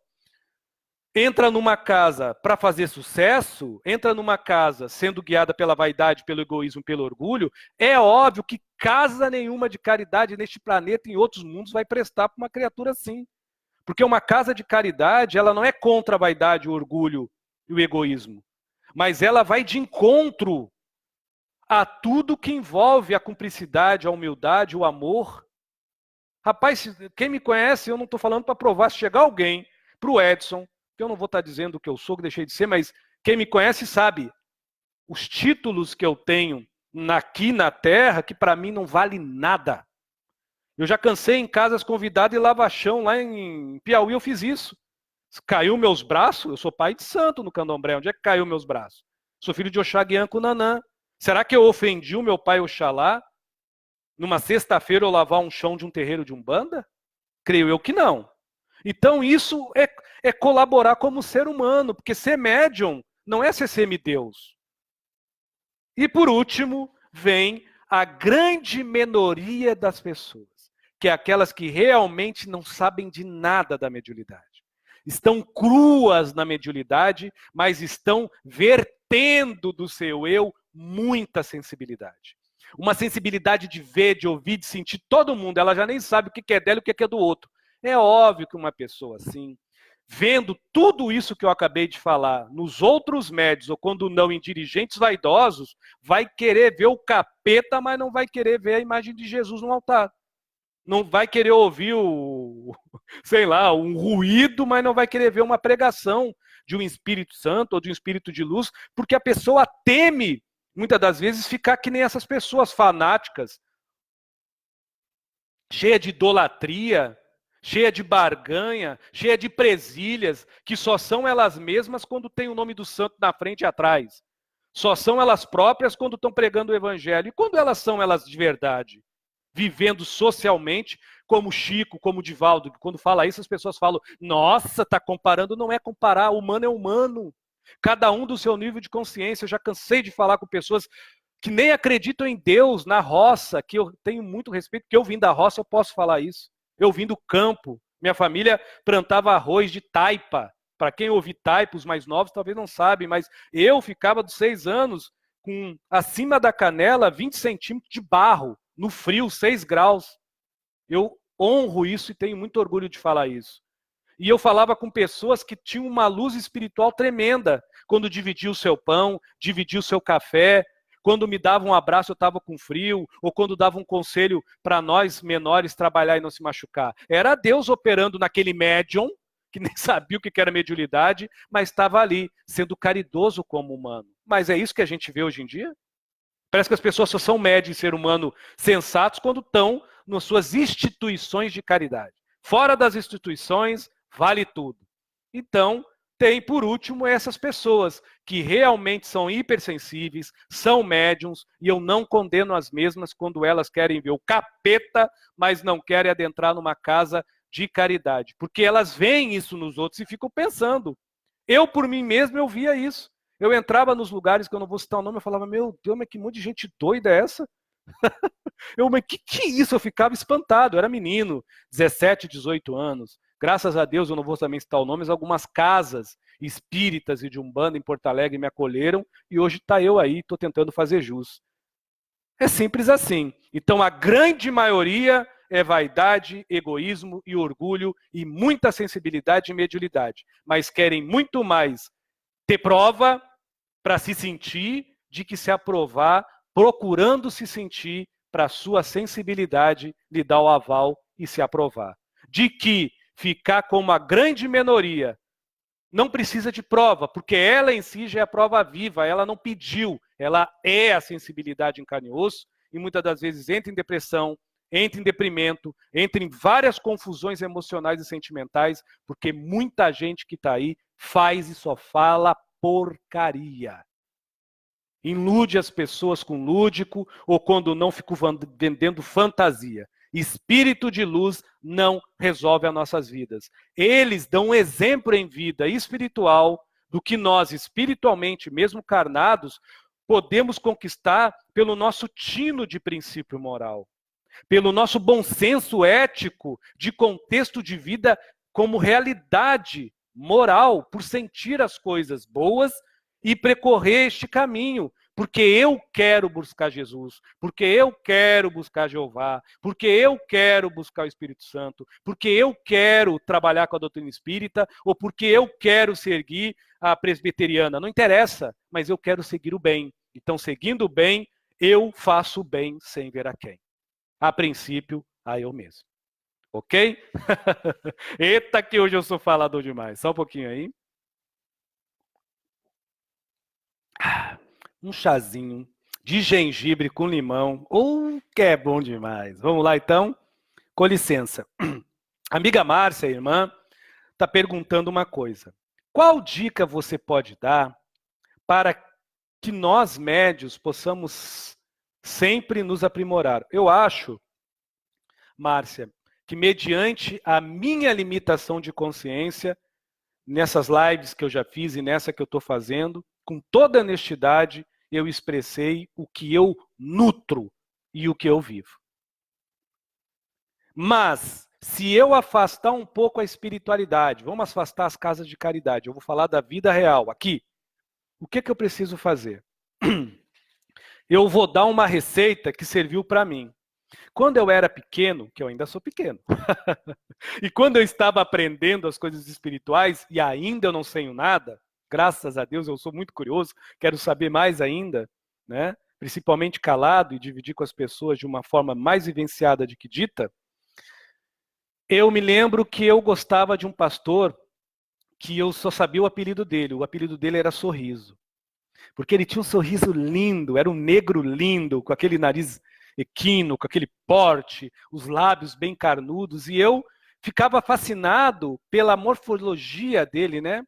Entra numa casa para fazer sucesso, entra numa casa sendo guiada pela vaidade, pelo egoísmo, pelo orgulho, é óbvio que casa nenhuma de caridade neste planeta e em outros mundos vai prestar para uma criatura assim. Porque uma casa de caridade, ela não é contra a vaidade, o orgulho e o egoísmo, mas ela vai de encontro a tudo que envolve a cumplicidade, a humildade, o amor. Rapaz, quem me conhece, eu não estou falando para provar, se chegar alguém para o Edson, que eu não vou estar dizendo o que eu sou, que deixei de ser, mas quem me conhece sabe os títulos que eu tenho aqui na Terra, que para mim não vale nada. Eu já cansei em casas convidado e lava chão, lá em Piauí eu fiz isso. Caiu meus braços, eu sou pai de santo no Candomblé, onde é que caiu meus braços? Sou filho de Oxaguianco Nanã. Será que eu ofendi o meu pai Oxalá numa sexta-feira eu lavar um chão de um terreiro de Umbanda? Creio eu que não. Então isso é colaborar como ser humano, porque ser médium não é ser semideus. E por último, vem a grande minoria das pessoas, que é aquelas que realmente não sabem de nada da mediunidade. Estão cruas na mediunidade, mas estão vertendo do seu eu muita sensibilidade. Uma sensibilidade de ver, de ouvir, de sentir todo mundo. Ela já nem sabe o que é dela e o que é do outro. É óbvio que uma pessoa assim, vendo tudo isso que eu acabei de falar nos outros médios, ou quando não em dirigentes vaidosos, vai querer ver o capeta, mas não vai querer ver a imagem de Jesus no altar. Não vai querer ouvir sei lá, um ruído, mas não vai querer ver uma pregação de um Espírito Santo ou de um Espírito de luz, porque a pessoa teme, muitas das vezes, ficar que nem essas pessoas fanáticas, cheia de idolatria, cheia de barganha, cheia de presilhas, que só são elas mesmas quando tem o nome do santo na frente e atrás. Só são elas próprias quando estão pregando o evangelho. E quando elas são elas de verdade? Vivendo socialmente, como Chico, como Divaldo, que quando fala isso as pessoas falam, nossa, está comparando, não é comparar, humano é humano. Cada um do seu nível de consciência. Eu já cansei de falar com pessoas que nem acreditam em Deus, na roça, que eu tenho muito respeito, porque eu vim da roça, eu posso falar isso. Eu vim do campo, minha família plantava arroz de taipa. Para quem ouve taipa, os mais novos talvez não sabem, mas eu ficava dos 6 anos com acima da canela 20 centímetros de barro, no frio, 6 graus. Eu honro isso e tenho muito orgulho de falar isso. E eu falava com pessoas que tinham uma luz espiritual tremenda, quando dividia o seu pão, dividia o seu café, quando me dava um abraço eu estava com frio, ou quando dava um conselho para nós menores trabalhar e não se machucar. Era Deus operando naquele médium, que nem sabia o que era mediunidade, mas estava ali, sendo caridoso como humano. Mas é isso que a gente vê hoje em dia? Parece que as pessoas só são médios e ser humano sensatos quando estão nas suas instituições de caridade. Fora das instituições, vale tudo. Então, tem, por último, essas pessoas que realmente são hipersensíveis, são médiums, e eu não condeno as mesmas quando elas querem ver o capeta, mas não querem adentrar numa casa de caridade. Porque elas veem isso nos outros e ficam pensando. Eu, por mim mesmo, eu via isso. Eu entrava nos lugares que eu não vou citar o nome, eu falava, meu Deus, mas que monte de gente doida é essa? Mas que é isso? Eu ficava espantado, eu era menino, 17, 18 anos. Graças a Deus, eu não vou também citar o nome, mas algumas casas espíritas e de Umbanda em Porto Alegre me acolheram e hoje está eu aí, estou tentando fazer jus. É simples assim. Então, a grande maioria é vaidade, egoísmo e orgulho e muita sensibilidade e mediunidade. Mas querem muito mais ter prova para se sentir de que se aprovar, procurando se sentir para a sua sensibilidade lhe dar o aval e se aprovar. De que ficar como a grande minoria não precisa de prova, porque ela em si já é a prova viva, ela não pediu, ela é a sensibilidade em carne e osso, e muitas das vezes entra em depressão, entra em deprimento, entra em várias confusões emocionais e sentimentais, porque muita gente que está aí faz e só fala porcaria. Ilude as pessoas com lúdico, ou quando não, fico vendendo fantasia. Espírito de luz não resolve as nossas vidas. Eles dão um exemplo em vida espiritual, do que nós, espiritualmente, mesmo carnados, podemos conquistar pelo nosso tino de princípio moral, pelo nosso bom senso ético de contexto de vida como realidade moral, por sentir as coisas boas e percorrer este caminho, porque eu quero buscar Jesus, porque eu quero buscar Jeová, porque eu quero buscar o Espírito Santo, porque eu quero trabalhar com a doutrina espírita, ou porque eu quero seguir a presbiteriana. Não interessa, mas eu quero seguir o bem. Então, seguindo o bem, eu faço o bem sem ver a quem. A princípio, a eu mesmo. Ok? Eita, que hoje eu sou falador demais. Só um pouquinho aí. Um chazinho de gengibre com limão. Que é bom demais. Vamos lá, então? Com licença. Amiga Márcia, irmã, está perguntando uma coisa. Qual dica você pode dar para que nós, médios, possamos sempre nos aprimorar? Eu acho, Márcia, que mediante a minha limitação de consciência, nessas lives que eu já fiz e nessa que eu estou fazendo, com toda honestidade, eu expressei o que eu nutro e o que eu vivo. Mas, se eu afastar um pouco a espiritualidade, vamos afastar as casas de caridade, eu vou falar da vida real aqui. O que eu preciso fazer? Eu vou dar uma receita que serviu para mim. Quando eu era pequeno, que eu ainda sou pequeno, e quando eu estava aprendendo as coisas espirituais, e ainda eu não sei nada, graças a Deus eu sou muito curioso, quero saber mais ainda, né? Principalmente calado e dividir com as pessoas de uma forma mais vivenciada de que dita, eu me lembro que eu gostava de um pastor que eu só sabia o apelido dele era Sorriso. Porque ele tinha um sorriso lindo, era um negro lindo, com aquele nariz equino, com aquele porte, os lábios bem carnudos, e eu ficava fascinado pela morfologia dele, né?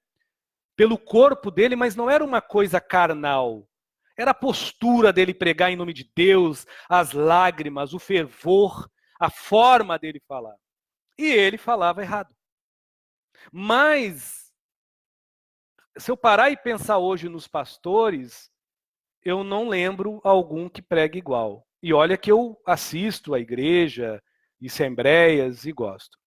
Pelo corpo dele, mas não era uma coisa carnal. Era a postura dele pregar em nome de Deus, as lágrimas, o fervor, a forma dele falar. E ele falava errado. Mas, se eu parar e pensar hoje nos pastores, eu não lembro algum que pregue igual. E olha que eu assisto a igreja e assembleias e gosto.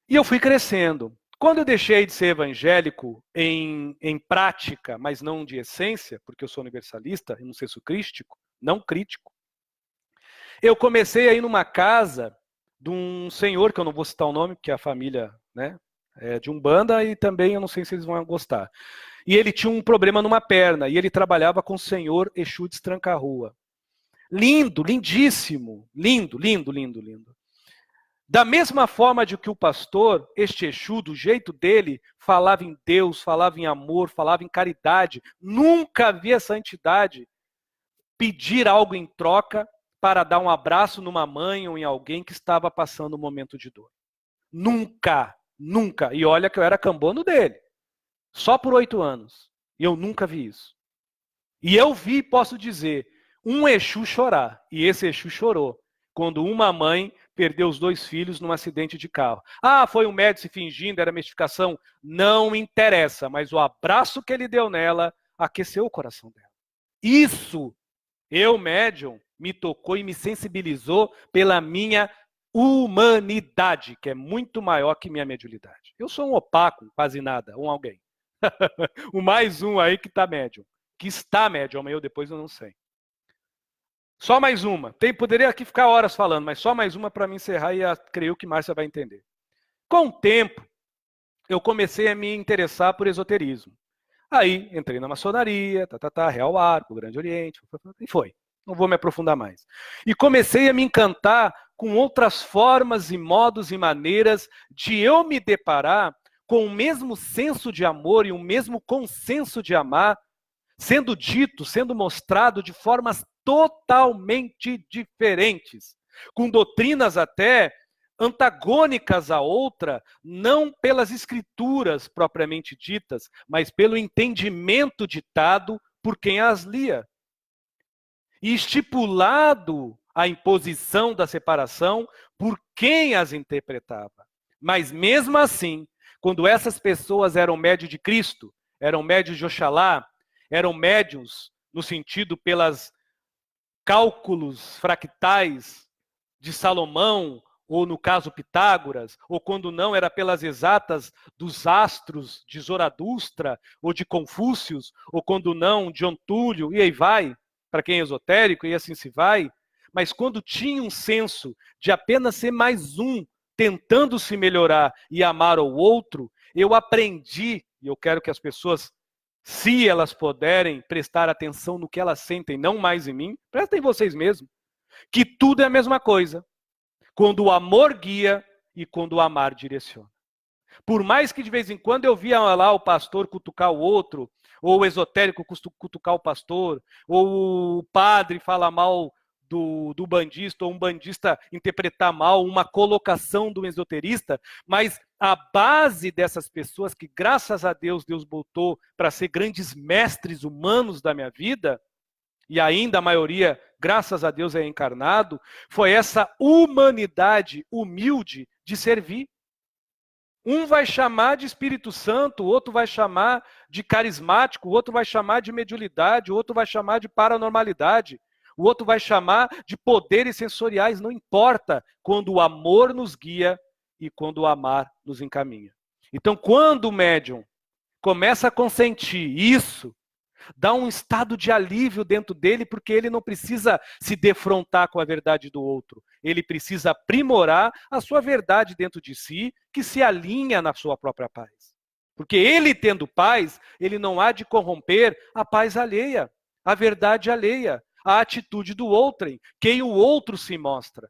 E eu fui crescendo. Quando eu deixei de ser evangélico em prática, mas não de essência, porque eu sou universalista e não senso crístico, não crítico, eu comecei a ir numa casa de um senhor, que eu não vou citar o nome, porque a família, né, é de Umbanda, e também eu não sei se eles vão gostar. E ele tinha um problema numa perna, e ele trabalhava com o senhor Exu de Tranca-Rua. Lindo, lindíssimo, lindo, lindo, lindo, lindo. Da mesma forma de que o pastor, este Exu, do jeito dele, falava em Deus, falava em amor, falava em caridade, nunca vi essa entidade pedir algo em troca para dar um abraço numa mãe ou em alguém que estava passando um momento de dor. Nunca, nunca. E olha que eu era cambono dele. Só por 8 anos. E eu nunca vi isso. E eu vi, posso dizer, um Exu chorar. E esse Exu chorou. Quando uma mãe perdeu os 2 filhos num acidente de carro. Ah, foi um médico se fingindo, era mistificação. Não interessa. Mas o abraço que ele deu nela aqueceu o coração dela. Isso, eu, médium, me tocou e me sensibilizou pela minha humanidade, que é muito maior que minha mediunidade. Eu sou um opaco, quase nada, um alguém. O mais um aí que está médium. Que está médium, amanhã ou depois eu não sei. Só mais uma. Poderia aqui ficar horas falando, mas só mais uma para me encerrar e creio que Márcia vai entender. Com o tempo, eu comecei a me interessar por esoterismo. Aí entrei na maçonaria, Real Arco, Grande Oriente, e foi. Não vou me aprofundar mais. E comecei a me encantar com outras formas e modos e maneiras de eu me deparar com o mesmo senso de amor e o mesmo consenso de amar, sendo dito, sendo mostrado de formas totalmente diferentes, com doutrinas até antagônicas à outra, não pelas escrituras propriamente ditas, mas pelo entendimento ditado por quem as lia. E estipulado a imposição da separação por quem as interpretava. Mas mesmo assim, quando essas pessoas eram médio de Cristo, eram médiuns de Oxalá, eram médiuns no sentido pelas cálculos fractais de Salomão, ou no caso Pitágoras, ou quando não, era pelas exatas dos astros de Zoradustra, ou de Confúcio, ou quando não, de Ontúlio, e aí vai, para quem é esotérico, e assim se vai. Mas quando tinha um senso de apenas ser mais um, tentando se melhorar e amar o outro, eu aprendi, e eu quero que as pessoas, se elas puderem, prestar atenção no que elas sentem, não mais em mim, prestem em vocês mesmos, que tudo é a mesma coisa. Quando o amor guia e quando o amar direciona. Por mais que de vez em quando eu via lá o pastor cutucar o outro, ou o esotérico cutucar o pastor, ou o padre falar mal do bandista, ou um bandista interpretar mal uma colocação do esoterista, mas a base dessas pessoas que, graças a Deus, Deus botou para ser grandes mestres humanos da minha vida, e ainda a maioria, graças a Deus, é encarnado, foi essa humanidade humilde de servir. Um vai chamar de Espírito Santo, o outro vai chamar de carismático, o outro vai chamar de mediunidade, o outro vai chamar de paranormalidade, o outro vai chamar de poderes sensoriais, não importa, quando o amor nos guia e quando o amar nos encaminha. Então, quando o médium começa a consentir isso, dá um estado de alívio dentro dele, porque ele não precisa se defrontar com a verdade do outro. Ele precisa aprimorar a sua verdade dentro de si, que se alinha na sua própria paz. Porque ele, tendo paz, ele não há de corromper a paz alheia, a verdade alheia, a atitude do outrem, quem o outro se mostra.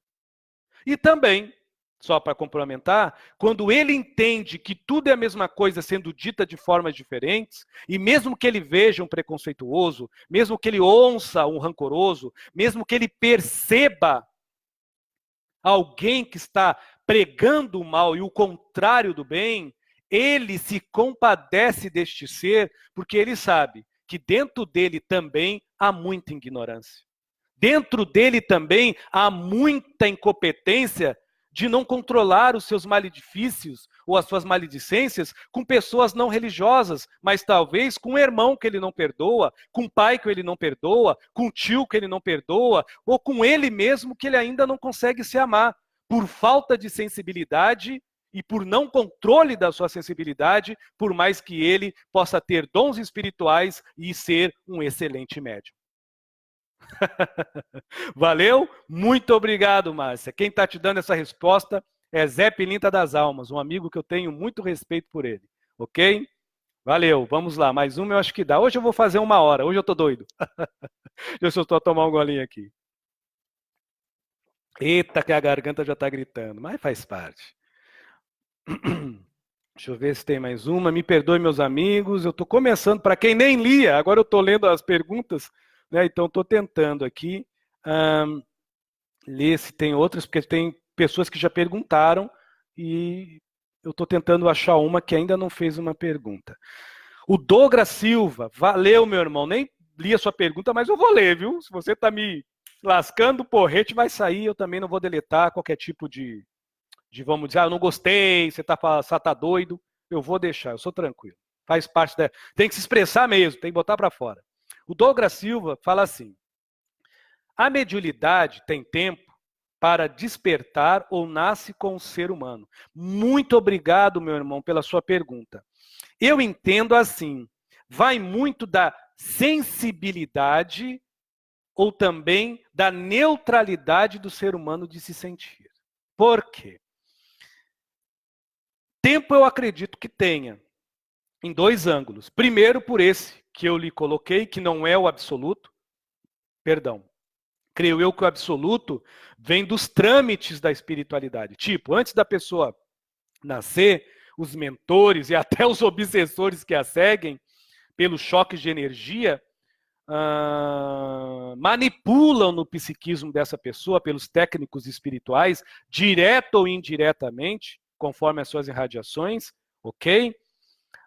E também, só para complementar, quando ele entende que tudo é a mesma coisa sendo dita de formas diferentes, e mesmo que ele veja um preconceituoso, mesmo que ele ouça um rancoroso, mesmo que ele perceba alguém que está pregando o mal e o contrário do bem, ele se compadece deste ser, porque ele sabe que dentro dele também há muita ignorância. Dentro dele também há muita incompetência de não controlar os seus malefícios ou as suas maledicências com pessoas não religiosas, mas talvez com um irmão que ele não perdoa, com um pai que ele não perdoa, com um tio que ele não perdoa, ou com ele mesmo que ele ainda não consegue se amar, por falta de sensibilidade e por não controle da sua sensibilidade, por mais que ele possa ter dons espirituais e ser um excelente médium. Valeu? Muito obrigado, Márcia. Quem está te dando essa resposta é Zé Pilinta das Almas, um amigo que eu tenho muito respeito por ele. Ok? Valeu, vamos lá. Mais uma eu acho que dá. Hoje eu vou fazer 1 hora, hoje eu tô doido. Deixa eu ver se eu estou a tomar um golinho aqui. Eita, que a garganta já está gritando, mas faz parte. Deixa eu ver se tem mais uma. Me perdoe, meus amigos. Eu estou começando, para quem nem lia, agora eu estou lendo as perguntas, né? Então estou tentando aqui ler se tem outras, porque tem pessoas que já perguntaram e eu estou tentando achar uma que ainda não fez uma pergunta. O Douglas Silva, valeu, meu irmão. Nem li a sua pergunta, mas eu vou ler, viu? Se você está me lascando, o porrete vai sair, eu também não vou deletar qualquer tipo de vamos dizer, eu não gostei, você tá doido, eu vou deixar, eu sou tranquilo. Faz parte da... Tem que se expressar mesmo, tem que botar para fora. O Douglas Silva fala assim: a mediunidade tem tempo para despertar ou nasce com o ser humano? Muito obrigado, meu irmão, pela sua pergunta. Eu entendo assim, vai muito da sensibilidade ou também da neutralidade do ser humano de se sentir. Por quê? Tempo eu acredito que tenha, em 2 ângulos. Primeiro, por esse que eu lhe coloquei, que não é o absoluto. Perdão. Creio eu que o absoluto vem dos trâmites da espiritualidade. Tipo, antes da pessoa nascer, os mentores e até os obsessores que a seguem, pelos choques de energia, manipulam no psiquismo dessa pessoa, pelos técnicos espirituais, direto ou indiretamente, conforme as suas irradiações, ok?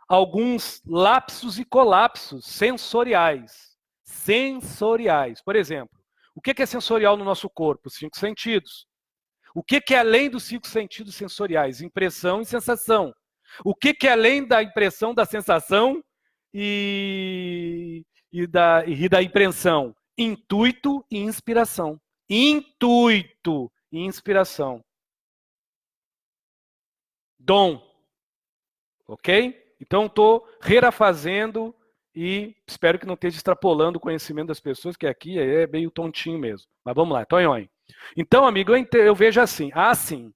Alguns lapsos e colapsos sensoriais. Sensoriais. Por exemplo, o que é sensorial no nosso corpo? Os 5 sentidos. O que é além dos 5 sentidos sensoriais? Impressão e sensação. O que é além da impressão, da sensação e da impressão. Intuito e inspiração. Intuito e inspiração. Dom. Ok? Então, estou refazendo e espero que não esteja extrapolando o conhecimento das pessoas, que aqui é meio tontinho mesmo. Mas vamos lá, tonhões. Então, amigo, eu vejo assim. Assim,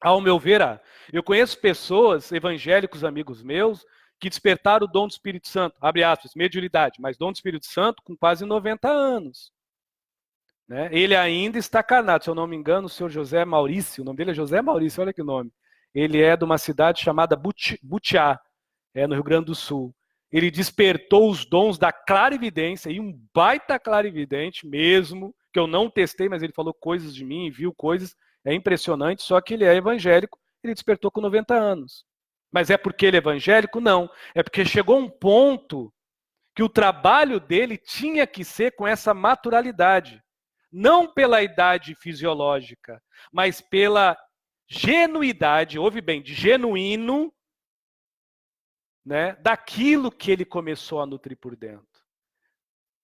ao meu ver, eu conheço pessoas, evangélicos, amigos meus, que despertaram o dom do Espírito Santo, abre aspas, mediunidade, mas dom do Espírito Santo com quase 90 anos. Né? Ele ainda está carnado, se eu não me engano, o senhor José Maurício, o nome dele é José Maurício, olha que nome. Ele é de uma cidade chamada Butiá, no Rio Grande do Sul. Ele despertou os dons da clarividência, e um baita clarividente mesmo, que eu não testei, mas ele falou coisas de mim, viu coisas, é impressionante, só que ele é evangélico, ele despertou com 90 anos. Mas é porque ele é evangélico? Não. É porque chegou um ponto que o trabalho dele tinha que ser com essa naturalidade. Não pela idade fisiológica, mas pela genuidade, ouve bem, de genuíno, né, daquilo que ele começou a nutrir por dentro.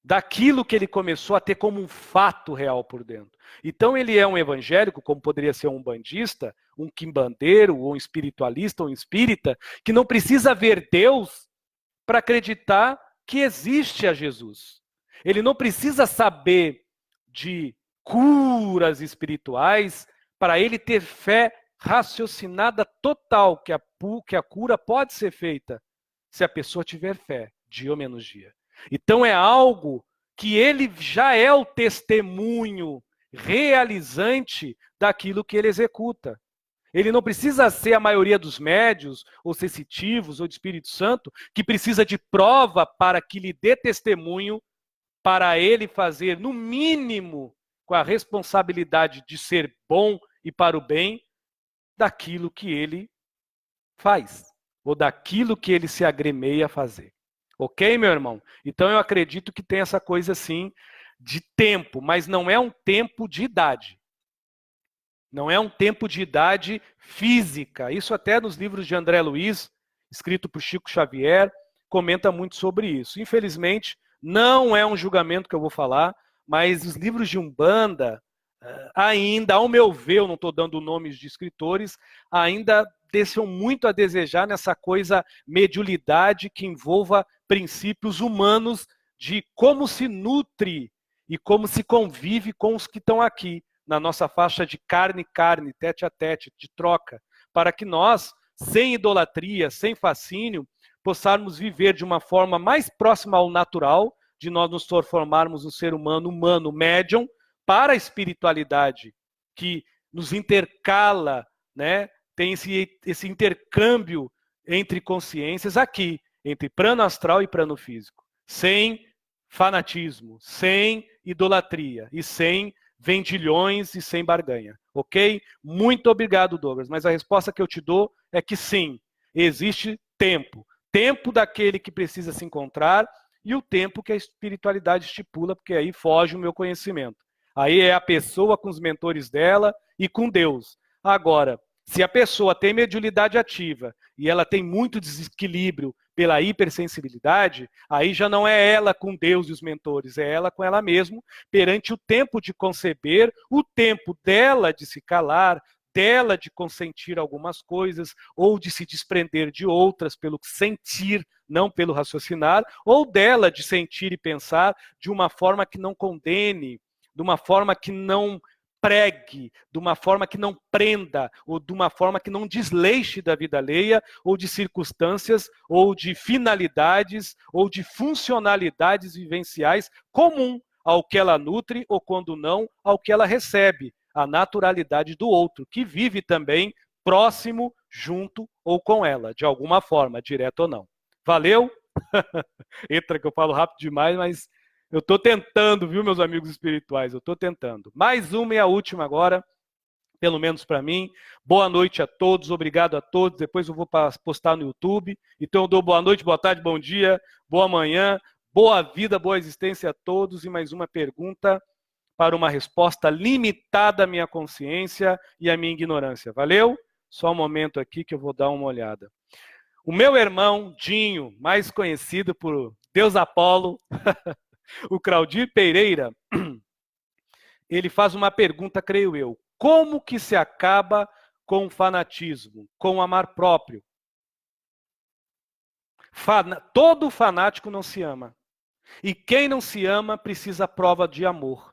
Daquilo que ele começou a ter como um fato real por dentro. Então ele é um evangélico, como poderia ser um bandista, um quimbandeiro, ou um espiritualista, ou um espírita, que não precisa ver Deus para acreditar que existe a Jesus. Ele não precisa saber de curas espirituais para ele ter fé raciocinada total que a cura pode ser feita se a pessoa tiver fé, dia ou menos dia. Então é algo que ele já é o testemunho realizante daquilo que ele executa. Ele não precisa ser a maioria dos médios, ou sensitivos, ou de Espírito Santo, que precisa de prova para que lhe dê testemunho, para ele fazer, no mínimo, com a responsabilidade de ser bom e para o bem, daquilo que ele faz, ou daquilo que ele se agremeia a fazer. Ok, meu irmão? Então eu acredito que tem essa coisa assim de tempo, mas não é um tempo de idade. Não é um tempo de idade física. Isso até nos livros de André Luiz, escrito por Chico Xavier, comenta muito sobre isso. Infelizmente, não é um julgamento que eu vou falar, mas os livros de Umbanda, ainda, ao meu ver, eu não estou dando nomes de escritores, ainda deixam muito a desejar nessa coisa mediunidade que envolva princípios humanos de como se nutre e como se convive com os que estão aqui, na nossa faixa de carne, tete a tete, de troca, para que nós, sem idolatria, sem fascínio, possamos viver de uma forma mais próxima ao natural, de nós nos transformarmos um ser humano médium, para a espiritualidade, que nos intercala, né? Tem esse intercâmbio entre consciências aqui, entre plano astral e plano físico, sem fanatismo, sem idolatria e sem vendilhões e sem barganha, ok? Muito obrigado, Douglas, mas a resposta que eu te dou é que sim, existe tempo. Tempo daquele que precisa se encontrar e o tempo que a espiritualidade estipula, porque aí foge o meu conhecimento. Aí é a pessoa com os mentores dela e com Deus. Agora, se a pessoa tem mediunidade ativa e ela tem muito desequilíbrio pela hipersensibilidade, aí já não é ela com Deus e os mentores, é ela com ela mesma, perante o tempo de conceber, o tempo dela de se calar, dela de consentir algumas coisas, ou de se desprender de outras pelo sentir, não pelo raciocinar, ou dela de sentir e pensar de uma forma que não condene, de uma forma que não pregue, de uma forma que não prenda, ou de uma forma que não desleixe da vida alheia, ou de circunstâncias, ou de finalidades, ou de funcionalidades vivenciais comum ao que ela nutre, ou quando não, ao que ela recebe, a naturalidade do outro, que vive também próximo, junto ou com ela, de alguma forma, direto ou não. Valeu? Entra que eu falo rápido demais, mas eu estou tentando, viu, meus amigos espirituais? Eu estou tentando. Mais uma e a última agora, pelo menos para mim. Boa noite a todos, obrigado a todos. Depois eu vou postar no YouTube. Então eu dou boa noite, boa tarde, bom dia, boa manhã, boa vida, boa existência a todos. E mais uma pergunta para uma resposta limitada à minha consciência e à minha ignorância. Valeu? Só um momento aqui que eu vou dar uma olhada. O meu irmão, Dinho, mais conhecido por Deus Apolo, o Claudir Pereira, ele faz uma pergunta, creio eu. Como que se acaba com o fanatismo, com o amar próprio? Todo fanático não se ama. E quem não se ama precisa prova de amor,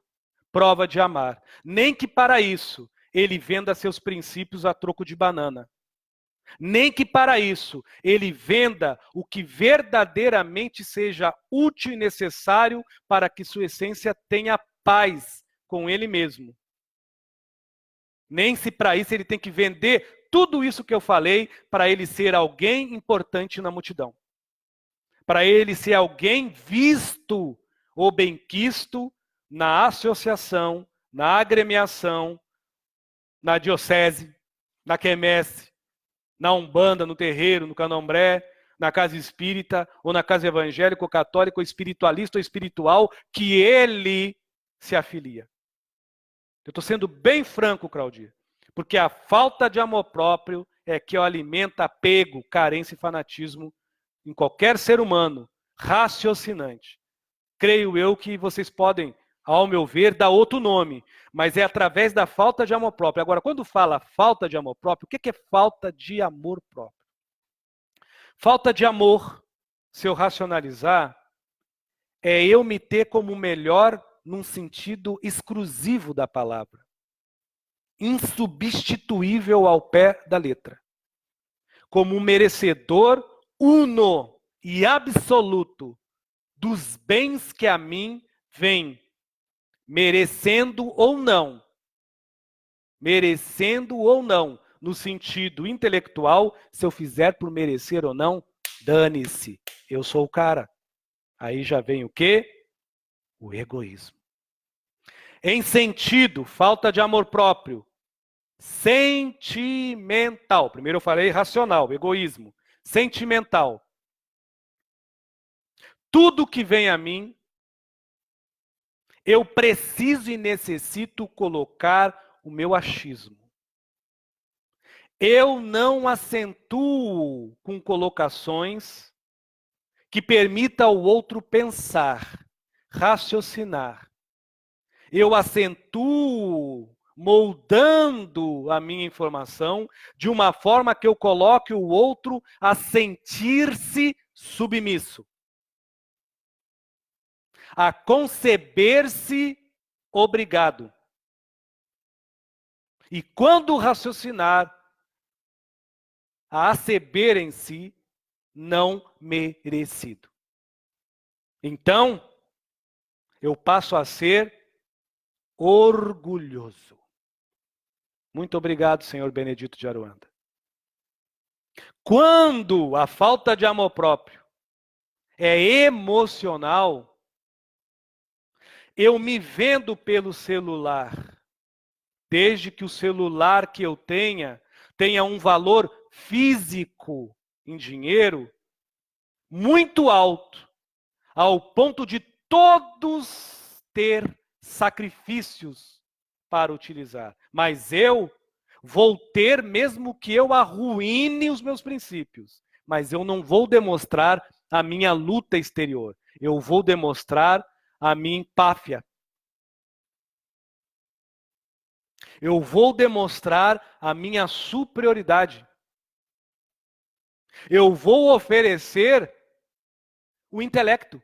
prova de amar. Nem que para isso ele venda seus princípios a troco de banana. Nem que para isso ele venda o que verdadeiramente seja útil e necessário para que sua essência tenha paz com ele mesmo. Nem se para isso ele tem que vender tudo isso que eu falei para ele ser alguém importante na multidão. Para ele ser alguém visto ou benquisto na associação, na agremiação, na diocese, na quermesse, na umbanda, no terreiro, no candomblé, na casa espírita, ou na casa evangélica, ou católica, ou espiritualista, ou espiritual, que ele se afilia. Eu estou sendo bem franco, Claudia, porque a falta de amor próprio é que alimenta apego, carência e fanatismo em qualquer ser humano raciocinante. Creio eu que vocês podem, ao meu ver, dar outro nome, mas é através da falta de amor próprio. Agora, quando fala falta de amor próprio, o que é falta de amor próprio? Falta de amor, se eu racionalizar, é eu me ter como melhor num sentido exclusivo da palavra. Insubstituível ao pé da letra. Como um merecedor uno e absoluto dos bens que a mim vêm, merecendo ou não, no sentido intelectual, se eu fizer por merecer ou não, dane-se, eu sou o cara. Aí já vem o quê? O egoísmo. Em sentido, falta de amor próprio, sentimental. Primeiro eu falei racional, egoísmo. Sentimental. Tudo que vem a mim, eu preciso e necessito colocar o meu achismo. Eu não acentuo com colocações que permita ao outro pensar, raciocinar. Eu acentuo moldando a minha informação de uma forma que eu coloque o outro a sentir-se submisso, a conceber-se obrigado. E quando raciocinar, a receber em si não merecido. Então, eu passo a ser orgulhoso. Muito obrigado, Senhor Benedito de Aruanda. Quando a falta de amor próprio é emocional, eu me vendo pelo celular, desde que o celular que eu tenha um valor físico em dinheiro muito alto, ao ponto de todos ter sacrifícios para utilizar. Mas eu vou ter, mesmo que eu arruine os meus princípios, mas eu não vou demonstrar a minha luta exterior. Eu vou demonstrar a minha empáfia. Eu vou demonstrar a minha superioridade. Eu vou oferecer o intelecto.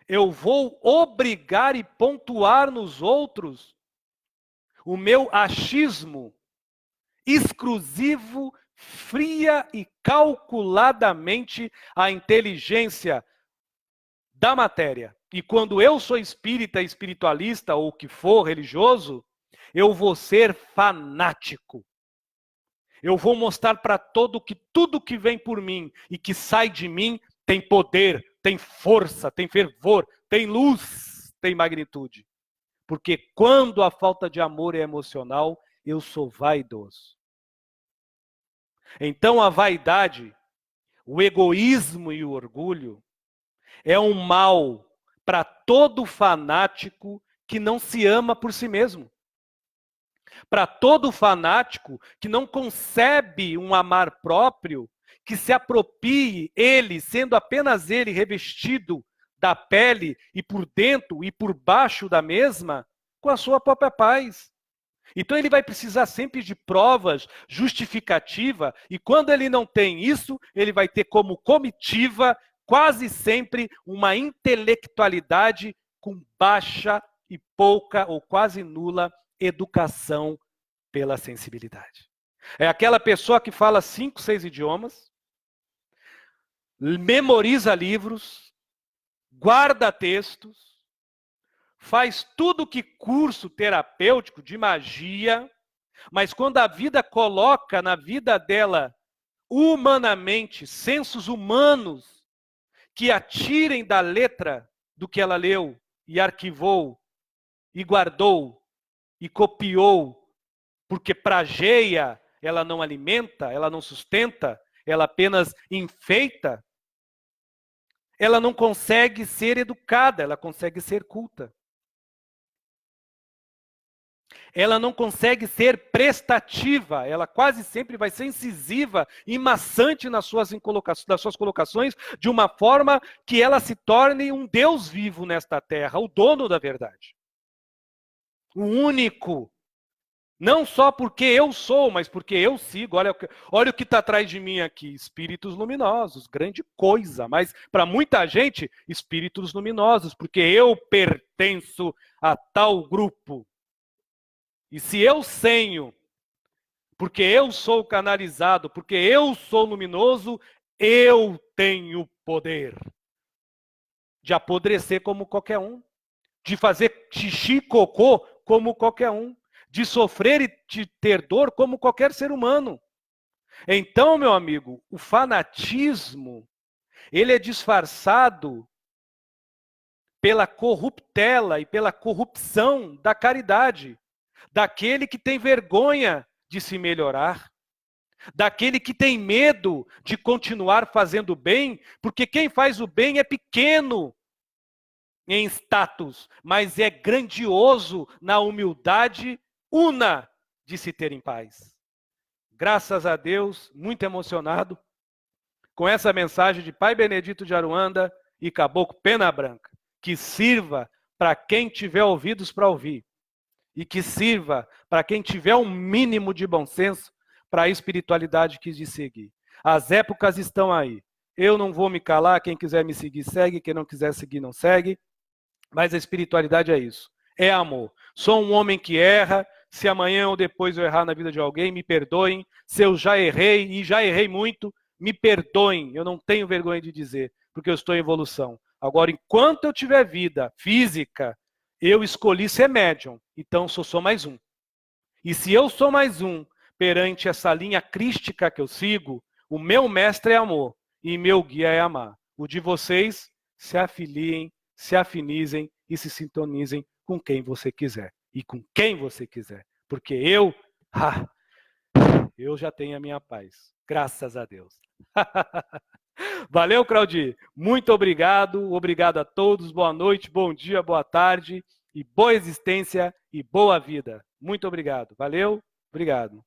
Eu vou obrigar e pontuar nos outros o meu achismo exclusivo, fria e calculadamente a inteligência da matéria. E quando eu sou espírita, espiritualista ou o que for religioso, eu vou ser fanático. Eu vou mostrar para todo que tudo que vem por mim e que sai de mim tem poder, tem força, tem fervor, tem luz, tem magnitude. Porque quando a falta de amor é emocional, eu sou vaidoso. Então a vaidade, o egoísmo e o orgulho é um mal para todo fanático que não se ama por si mesmo. Para todo fanático que não concebe um amar próprio, que se aproprie ele, sendo apenas ele revestido da pele e por dentro e por baixo da mesma, com a sua própria paz. Então ele vai precisar sempre de provas, justificativa, e quando ele não tem isso, ele vai ter como comitiva quase sempre uma intelectualidade com baixa e pouca ou quase nula educação pela sensibilidade. É aquela pessoa que fala 5, 6 idiomas, memoriza livros, guarda textos, faz tudo que curso terapêutico de magia, mas quando a vida coloca na vida dela humanamente, sensos humanos que a tirem da letra do que ela leu e arquivou e guardou e copiou, porque prageia, ela não alimenta, ela não sustenta, ela apenas enfeita, ela não consegue ser educada, ela consegue ser culta. Ela não consegue ser prestativa, ela quase sempre vai ser incisiva e maçante nas suas colocações, de uma forma que ela se torne um Deus vivo nesta terra, o dono da verdade. O único. Não só porque eu sou, mas porque eu sigo. Olha o que está atrás de mim aqui. Espíritos luminosos, grande coisa. Mas para muita gente, espíritos luminosos, porque eu pertenço a tal grupo. E se eu senho, porque eu sou canalizado, porque eu sou luminoso, eu tenho poder de apodrecer como qualquer um, de fazer xixi, cocô como qualquer um, de sofrer e de ter dor como qualquer ser humano. Então, meu amigo, o fanatismo, ele é disfarçado pela corruptela e pela corrupção da caridade, daquele que tem vergonha de se melhorar, daquele que tem medo de continuar fazendo bem, porque quem faz o bem é pequeno em status, mas é grandioso na humildade una de se ter em paz. Graças a Deus, muito emocionado com essa mensagem de Pai Benedito de Aruanda e Caboclo Pena Branca, que sirva para quem tiver ouvidos para ouvir e que sirva para quem tiver um mínimo de bom senso para a espiritualidade que de seguir. As épocas estão aí. Eu não vou me calar, quem quiser me seguir, segue, quem não quiser seguir, não segue. Mas a espiritualidade é isso, é amor. Sou um homem que erra, se amanhã ou depois eu errar na vida de alguém, me perdoem. Se eu já errei, e já errei muito, me perdoem. Eu não tenho vergonha de dizer, porque eu estou em evolução. Agora, enquanto eu tiver vida física, eu escolhi ser médium, então sou só mais um. E se eu sou mais um, perante essa linha crística que eu sigo, o meu mestre é amor, e meu guia é amar. O de vocês, se afiliem, se afinizem e se sintonizem com quem você quiser. E com quem você quiser. Porque eu já tenho a minha paz. Graças a Deus. Valeu, Claudir. Muito obrigado. Obrigado a todos. Boa noite, bom dia, boa tarde. E boa existência e boa vida. Muito obrigado. Valeu. Obrigado.